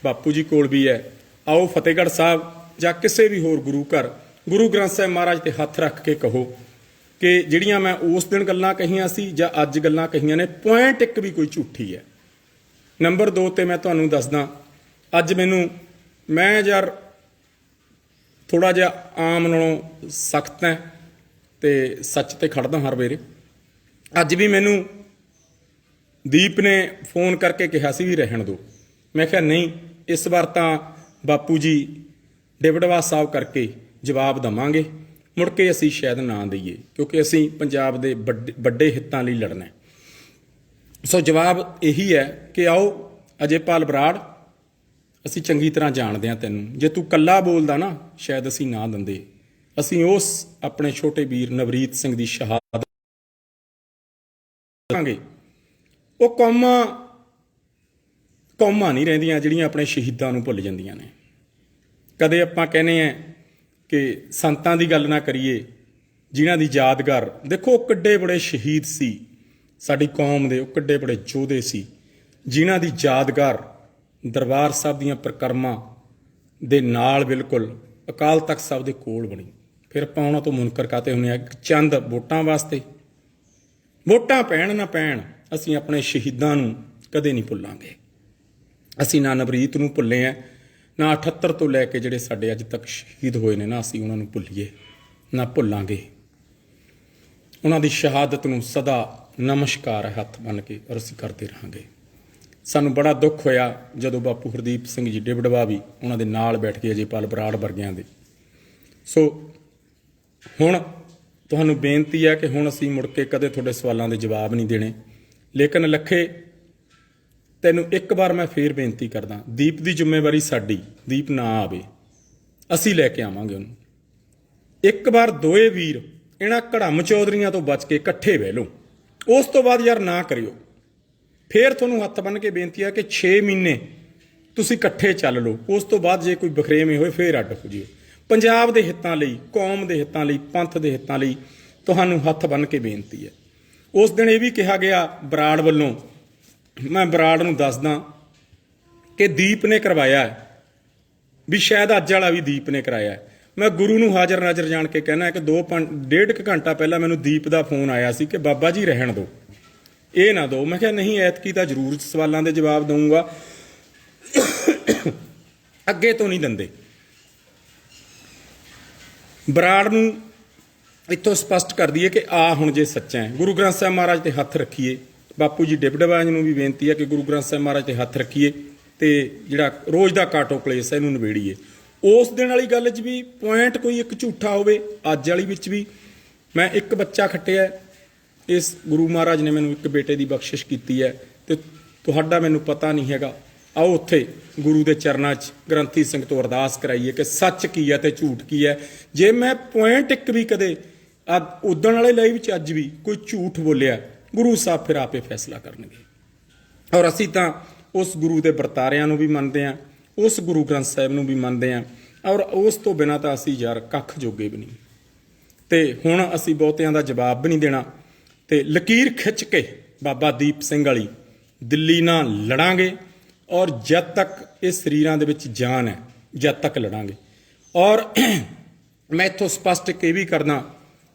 [SPEAKER 1] बापू जी कोल भी है। आओ फतेहगढ़ साहब जां किसी भी होर गुरु घर गुरु ग्रंथ साहिब महाराज ते हथ रख के कहो कि जिहड़ियां मैं उस दिन गल्लां कहियां सी जां अज गल्लां कहियां ने, पॉइंट एक भी कोई झूठी है। नंबर 2 ते मैं तुहानूं दसदा, अज मैनूं मैं यार थोड़ा जिहा आम नालों सख्त है ते सच ते खड़दा हर वेरे। अज भी मैनू दीप ने फोन करके कहा सी भी रहन दो, मैं कहा नहीं, इस बार तां बापू जी डिवडवा साहब करके जवाब देवांगे, मुड़ के असीं शायद ना दईए, क्योंकि असीं पंजाब दे वड्डे हितां लई लड़ना है। सो जवाब यही है कि आओ अजयपाल बराड़ ਅਸੀਂ ਚੰਗੀ ਤਰ੍ਹਾਂ ਜਾਣਦੇ ਹਾਂ ਤੈਨੂੰ। ਜੇ ਤੂੰ ਕੱਲਾ ਬੋਲਦਾ ਨਾ ਸ਼ਾਇਦ ਅਸੀਂ ਨਾ ਦਿੰਦੇ। ਅਸੀਂ ਉਸ ਆਪਣੇ ਛੋਟੇ ਵੀਰ ਨਵਰੀਤ ਸਿੰਘ ਦੀ ਸ਼ਹਾਦਤ ਕਰਾਂਗੇ। ਉਹ ਕੌਮਾਂ ਨਹੀਂ ਰਹਿੰਦੀਆਂ ਜਿਹੜੀਆਂ ਆਪਣੇ ਸ਼ਹੀਦਾਂ ਨੂੰ ਭੁੱਲ ਜਾਂਦੀਆਂ ਨੇ। ਕਦੇ ਆਪਾਂ ਕਹਿੰਦੇ ਆ ਕਿ ਸੰਤਾਂ ਦੀ ਗੱਲ ਨਾ ਕਰੀਏ ਜਿਨ੍ਹਾਂ ਦੀ ਯਾਦਗਾਰ, ਦੇਖੋ ਉਹ ਕਿੱਡੇ ਬੜੇ ਸ਼ਹੀਦ ਸੀ ਸਾਡੀ ਕੌਮ ਦੇ, ਉਹ ਕਿੱਡੇ ਬੜੇ ਯੋਧੇ ਸੀ ਜਿਨ੍ਹਾਂ ਦੀ ਯਾਦਗਾਰ ਦਰਬਾਰ ਸਾਹਿਬ ਦੀਆਂ ਪ੍ਰਕਰਮਾਂ ਦੇ ਨਾਲ ਬਿਲਕੁਲ ਅਕਾਲ ਤਖਤ ਸਾਹਿਬ ਦੇ ਕੋਲ ਬਣੀ। ਫਿਰ ਆਪਾਂ ਉਹਨਾਂ ਤੋਂ ਮੁਨਕਰ ਕਾਤੇ ਹੁੰਦੇ ਆ ਚੰਦ ਵੋਟਾਂ ਵਾਸਤੇ। ਵੋਟਾਂ ਪੈਣ ਨਾ ਪੈਣ ਅਸੀਂ ਆਪਣੇ ਸ਼ਹੀਦਾਂ ਨੂੰ ਕਦੇ ਨਹੀਂ ਭੁੱਲਾਂਗੇ। ਅਸੀਂ ਨਾ ਨਵਰੀਤ ਨੂੰ ਭੁੱਲੇ ਆ, ਨਾ 78 ਤੋਂ ਲੈ ਕੇ ਜਿਹੜੇ ਸਾਡੇ ਅੱਜ ਤੱਕ ਸ਼ਹੀਦ ਹੋਏ ਨੇ ਨਾ ਅਸੀਂ ਉਹਨਾਂ ਨੂੰ ਭੁੱਲੀਏ ਨਾ ਭੁੱਲਾਂਗੇ। ਉਹਨਾਂ ਦੀ ਸ਼ਹਾਦਤ ਨੂੰ ਸਦਾ ਨਮਸਕਾਰ ਹੈ ਹੱਥ ਬੰਨ੍ਹ ਕੇ, ਔਰ ਅਸੀਂ ਕਰਦੇ ਰਹਾਂਗੇ। ਸਾਨੂੰ ਬੜਾ ਦੁੱਖ ਹੋਇਆ ਜਦੋਂ ਬਾਪੂ ਹਰਦੀਪ ਸਿੰਘ ਜੀ ਡਿਬੜਵਾ ਵੀ ਉਹਨਾਂ ਦੇ ਨਾਲ ਬੈਠ ਕੇ ਅਜੇਪਾਲ ਬਰਾੜ ਵਰਗਿਆਂ ਦੇ। ਸੋ ਹੁਣ ਤੁਹਾਨੂੰ ਬੇਨਤੀ ਹੈ ਕਿ ਹੁਣ ਅਸੀਂ ਮੁੜ ਕੇ ਕਦੇ ਤੁਹਾਡੇ ਸਵਾਲਾਂ ਦੇ ਜਵਾਬ ਨਹੀਂ ਦੇਣੇ। ਲੇਕਿਨ ਲੱਖੇ ਤੈਨੂੰ ਇੱਕ ਵਾਰ ਮੈਂ ਫੇਰ ਬੇਨਤੀ ਕਰਦਾ, ਦੀਪ ਦੀ ਜ਼ਿੰਮੇਵਾਰੀ ਸਾਡੀ, ਦੀਪ ਨਾ ਆਵੇ ਅਸੀਂ ਲੈ ਕੇ ਆਵਾਂਗੇ ਉਹਨੂੰ। ਇੱਕ ਵਾਰ ਦੋਏ ਵੀਰ ਇਹਨਾਂ ਘੜਮ ਚੌਧਰੀਆਂ ਤੋਂ ਬਚ ਕੇ ਇਕੱਠੇ ਬਹਿ ਲਓ, ਉਸ ਤੋਂ ਬਾਅਦ ਯਾਰ ਨਾ ਕਰਿਓ। ਫੇਰ ਤੁਹਾਨੂੰ ਹੱਥ ਬੰਨ੍ਹ ਕੇ ਬੇਨਤੀ ਹੈ ਕਿ 6 ਮਹੀਨੇ ਤੁਸੀਂ ਇਕੱਠੇ ਚੱਲ ਲਓ, ਉਸ ਤੋਂ ਬਾਅਦ ਜੇ ਕੋਈ ਬਖਰੇਵੇਂ ਹੋਏ ਫੇਰ ਅੱਡ ਹੋ ਜਿਓ। ਪੰਜਾਬ ਦੇ ਹਿੱਤਾਂ ਲਈ, ਕੌਮ ਦੇ ਹਿੱਤਾਂ ਲਈ, ਪੰਥ ਦੇ ਹਿੱਤਾਂ ਲਈ ਤੁਹਾਨੂੰ ਹੱਥ ਬੰਨ੍ਹ ਕੇ ਬੇਨਤੀ ਹੈ। ਉਸ ਦਿਨ ਇਹ ਵੀ ਕਿਹਾ ਗਿਆ ਬਰਾੜ ਵੱਲੋਂ, ਮੈਂ ਬਰਾੜ ਨੂੰ ਦੱਸਦਾ ਕਿ ਦੀਪ ਨੇ ਕਰਵਾਇਆ ਹੈ, ਵੀ ਸ਼ਾਇਦ ਅੱਜ ਵਾਲਾ ਵੀ ਦੀਪ ਨੇ ਕਰਾਇਆ ਹੈ। ਮੈਂ ਗੁਰੂ ਨੂੰ ਹਾਜ਼ਰ ਨਾਜ਼ਰ ਜਾਣ ਕੇ ਕਹਿਣਾ ਕਿ 1.5 ਘੰਟਾ ਪਹਿਲਾਂ ਮੈਨੂੰ ਦੀਪ ਦਾ ਫੋਨ ਆਇਆ ਸੀ ਕਿ ਬਾਬਾ ਜੀ ਰਹਿਣ ਦਿਓ, ਇਹ ਨਾ ਦਿਓ। ਮੈਂ ਕਿਹਾ ਨਹੀਂ, ਐਤਕੀ ਤਾਂ ਜ਼ਰੂਰ ਸਵਾਲਾਂ ਦੇ ਜਵਾਬ ਦਊਂਗਾ, ਅੱਗੇ ਤੋਂ ਨਹੀਂ ਦਿੰਦੇ। ਬਰਾੜ ਨੂੰ ਇੱਥੋਂ ਸਪਸ਼ਟ ਕਰ ਦਈਏ ਕਿ ਆ ਹੁਣ ਜੇ ਸੱਚਾ ਹੈ ਗੁਰੂ ਗ੍ਰੰਥ ਸਾਹਿਬ ਮਹਾਰਾਜ ਤੇ ਹੱਥ ਰੱਖੀਏ। ਬਾਪੂ ਜੀ ਡਿਬੜਵਾਜ ਨੂੰ ਵੀ ਬੇਨਤੀ ਹੈ ਕਿ ਗੁਰੂ ਗ੍ਰੰਥ ਸਾਹਿਬ ਮਹਾਰਾਜ ਤੇ ਹੱਥ ਰੱਖੀਏ ਤੇ ਜਿਹੜਾ ਰੋਜ਼ ਦਾ ਕਾਟੋ ਕਲੇਸ਼ ਹੈ ਇਹਨੂੰ ਨਿਬੇੜੀਏ। ਉਸ ਦਿਨ ਵਾਲੀ ਗੱਲ 'ਚ ਵੀ ਪੁਆਇੰਟ ਕੋਈ ਇੱਕ ਝੂਠਾ ਹੋਵੇ, ਅੱਜ ਵਾਲੀ ਵਿੱਚ ਵੀ। ਮੈਂ ਇੱਕ ਬੱਚਾ ਖੱਟਿਆ, ਇਸ ਗੁਰੂ ਮਹਾਰਾਜ ਨੇ ਮੈਨੂੰ ਇੱਕ ਬੇਟੇ ਦੀ ਬਖਸ਼ਿਸ਼ ਕੀਤੀ ਹੈ ਤੇ ਤੁਹਾਡਾ ਮੈਨੂੰ ਪਤਾ ਨਹੀਂ ਹੈਗਾ। ਆਓ ਉੱਥੇ ਗੁਰੂ ਦੇ ਚਰਨਾਂ 'ਚ ਗ੍ਰੰਥੀ ਸਿੰਘ ਤੋਂ ਅਰਦਾਸ ਕਰਾਈਏ ਕਿ ਸੱਚ ਕੀ ਹੈ ਤੇ ਝੂਠ ਕੀ ਹੈ। ਜੇ ਮੈਂ ਪੁਆਇੰਟ ਇੱਕ ਵੀ ਕਦੇ ਉਦਣ ਵਾਲੇ ਲਾਈਵ 'ਚ ਅੱਜ ਵੀ ਕੋਈ ਝੂਠ ਬੋਲਿਆ, ਗੁਰੂ ਸਾਹਿਬ ਫਿਰ ਆਪੇ ਫੈਸਲਾ ਕਰਨਗੇ। ਔਰ ਅਸੀਂ ਤਾਂ ਉਸ ਗੁਰੂ ਦੇ ਵਰਤਾਰਿਆਂ ਨੂੰ ਵੀ ਮੰਨਦੇ ਹਾਂ, ਉਸ ਗੁਰੂ ਗ੍ਰੰਥ ਸਾਹਿਬ ਨੂੰ ਵੀ ਮੰਨਦੇ ਹਾਂ, ਔਰ ਉਸ ਤੋਂ ਬਿਨਾਂ ਤਾਂ ਅਸੀਂ ਯਾਰ ਕੱਖ ਜੋਗੇ ਵੀ ਨਹੀਂ। ਤੇ ਹੁਣ ਅਸੀਂ ਬਹੁਤਿਆਂ ਦਾ ਜਵਾਬ ਵੀ ਨਹੀਂ ਦੇਣਾ ਤੇ ਲਕੀਰ ਖਿੱਚ ਕੇ ਬਾਬਾ ਦੀਪ ਸਿੰਘ ਵਾਲੀ ਦਿੱਲੀ ਨਾਲ ਲੜਾਂਗੇ। ਔਰ ਜਦ ਤੱਕ ਇਹ ਸਰੀਰਾਂ ਦੇ ਵਿੱਚ ਜਾਨ ਹੈ ਜਦ ਤੱਕ ਲੜਾਂਗੇ। ਔਰ ਮੈਂ ਇੱਥੋਂ ਸਪਸ਼ਟ ਇਹ ਵੀ ਕਰਦਾ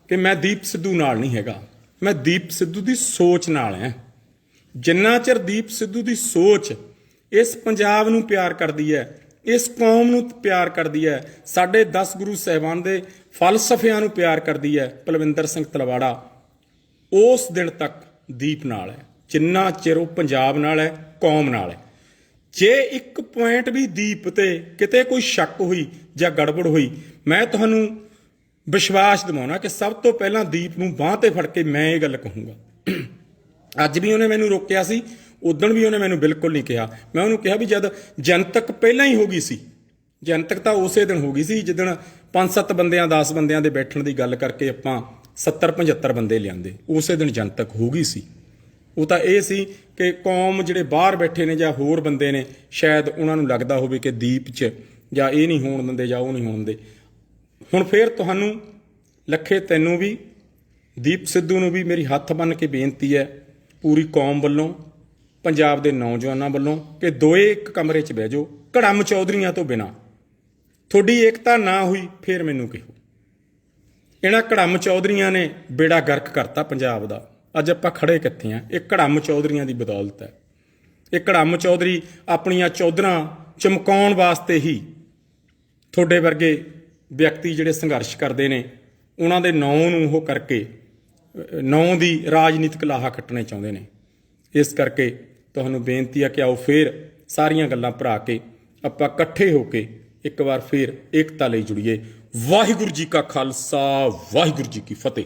[SPEAKER 1] ਕਿ ਮੈਂ ਦੀਪ ਸਿੱਧੂ ਨਾਲ ਨਹੀਂ ਹੈਗਾ, ਮੈਂ ਦੀਪ ਸਿੱਧੂ ਦੀ ਸੋਚ ਨਾਲ ਹਾਂ। ਜਿੰਨਾ ਚਿਰ ਦੀਪ ਸਿੱਧੂ ਦੀ ਸੋਚ ਇਸ ਪੰਜਾਬ ਨੂੰ ਪਿਆਰ ਕਰਦੀ ਹੈ, ਇਸ ਕੌਮ ਨੂੰ ਪਿਆਰ ਕਰਦੀ ਹੈ, ਸਾਡੇ 10 ਗੁਰੂ ਸਾਹਿਬਾਨ ਦੇ ਫਲਸਫਿਆਂ ਨੂੰ ਪਿਆਰ ਕਰਦੀ ਹੈ, ਪਲਵਿੰਦਰ ਸਿੰਘ ਤਲਵਾੜਾ, ਉਸ ਦਿਨ ਤੱਕ ਦੀਪ ਨਾਲ ਹੈ। ਜਿੰਨਾ ਚਿਰ ਉਹ ਪੰਜਾਬ ਨਾਲ ਹੈ, ਕੌਮ ਨਾਲ ਹੈ। ਜੇ ਇੱਕ ਪੁਆਇੰਟ ਵੀ ਦੀਪ ਤੇ ਕਿਤੇ ਕੋਈ ਸ਼ੱਕ ਹੋਈ ਜਾਂ ਗੜਬੜ ਹੋਈ, ਮੈਂ ਤੁਹਾਨੂੰ ਵਿਸ਼ਵਾਸ ਦਿਵਾਉਣਾ ਕਿ ਸਭ ਤੋਂ ਪਹਿਲਾਂ ਦੀਪ ਨੂੰ ਬਾਂਹ ਤੇ ਫੜ ਕੇ ਮੈਂ ਇਹ ਗੱਲ ਕਹੂੰਗਾ। ਅੱਜ ਵੀ ਉਹਨੇ ਮੈਨੂੰ ਰੋਕਿਆ ਸੀ, ਉਦਣ ਵੀ ਉਹਨੇ ਮੈਨੂੰ ਬਿਲਕੁਲ ਨਹੀਂ ਕਿਹਾ। ਮੈਂ ਉਹਨੂੰ ਕਿਹਾ ਵੀ ਜਦ ਜਨਤਕ ਪਹਿਲਾਂ ਹੀ ਹੋ ਗਈ ਸੀ, ਜਨਤਕ ਤਾਂ ਉਸੇ ਦਿਨ ਹੋ ਗਈ ਸੀ ਜਿੱਦਣ 5-7 ਬੰਦਿਆਂ 10 ਬੰਦਿਆਂ ਦੇ ਬੈਠਣ ਦੀ ਗੱਲ ਕਰਕੇ ਆਪਾਂ 70-75 ਬੰਦੇ ਲਿਆਂਦੇ, ਉਸੇ ਦਿਨ ਜਨਤਕ ਹੋ ਗਈ ਸੀ। ਉਹ ਤਾਂ ਇਹ ਸੀ ਕਿ ਕੌਮ ਜਿਹੜੇ ਬਾਹਰ ਬੈਠੇ ਨੇ ਜਾਂ ਹੋਰ ਬੰਦੇ ਨੇ, ਸ਼ਾਇਦ ਉਹਨਾਂ ਨੂੰ ਲੱਗਦਾ ਹੋਵੇ ਕਿ ਦੀਪ 'ਚ ਜਾਂ ਇਹ ਨਹੀਂ ਹੋਣ ਦਿੰਦੇ ਜਾਂ ਉਹ ਨਹੀਂ ਹੋਣ ਦਿੰਦੇ। ਹੁਣ ਫਿਰ ਤੁਹਾਨੂੰ ਲੱਖੇ, ਤੈਨੂੰ ਵੀ, ਦੀਪ ਸਿੱਧੂ ਨੂੰ ਵੀ ਮੇਰੀ ਹੱਥ ਬੰਨ੍ਹ ਕੇ ਬੇਨਤੀ ਹੈ ਪੂਰੀ ਕੌਮ ਵੱਲੋਂ, ਪੰਜਾਬ ਦੇ ਨੌਜਵਾਨਾਂ ਵੱਲੋਂ, ਕਿ ਦੋਏ ਇੱਕ ਕਮਰੇ 'ਚ ਬਹਿ ਜਾਓ ਘੜਮ ਚੌਧਰੀਆਂ ਤੋਂ ਬਿਨਾਂ। ਤੁਹਾਡੀ ਏਕਤਾ ਨਾ ਹੋਈ ਫਿਰ ਮੈਨੂੰ ਕਹੋ। ਇਹਨਾਂ ਘੜਮ ਚੌਧਰੀਆਂ ਨੇ ਬੇੜਾ ਗਰਕ ਕਰਤਾ ਪੰਜਾਬ ਦਾ। ਅੱਜ ਆਪਾਂ ਖੜੇ ਕਿੱਥੇ ਆ? ਇਹ ਘੜਮ ਚੌਧਰੀਆਂ ਦੀ ਬਦੌਲਤ ਹੈ। ਇਹ ਘੜਮ ਚੌਧਰੀ ਆਪਣੀਆਂ ਚੌਧਰਾਂ ਚਮਕਾਉਣ ਵਾਸਤੇ ਹੀ ਤੁਹਾਡੇ ਵਰਗੇ ਵਿਅਕਤੀ ਜਿਹੜੇ ਸੰਘਰਸ਼ ਕਰਦੇ ਨੇ, ਉਹਨਾਂ ਦੇ ਨਾਂ ਨੂੰ ਉਹ ਕਰਕੇ ਨਾਂ ਦੀ ਰਾਜਨੀਤਿਕ ਲਾਹਾ ਕੱਟਣੇ ਚਾਹੁੰਦੇ ਨੇ। ਇਸ ਕਰਕੇ ਤੁਹਾਨੂੰ ਬੇਨਤੀ ਹੈ ਕਿ ਆਓ ਫੇਰ ਸਾਰੀਆਂ ਗੱਲਾਂ ਭਰਾ ਕੇ ਆਪਾਂ ਇਕੱਠੇ ਹੋ ਕੇ ਇੱਕ ਵਾਰ ਫੇਰ ਏਕਤਾ ਲਈ ਜੁੜੀਏ। ਵਾਹਿਗੁਰੂ ਜੀ ਕਾ ਖਾਲਸਾ, ਵਾਹਿਗੁਰੂ ਜੀ ਕੀ ਫਤਿਹ।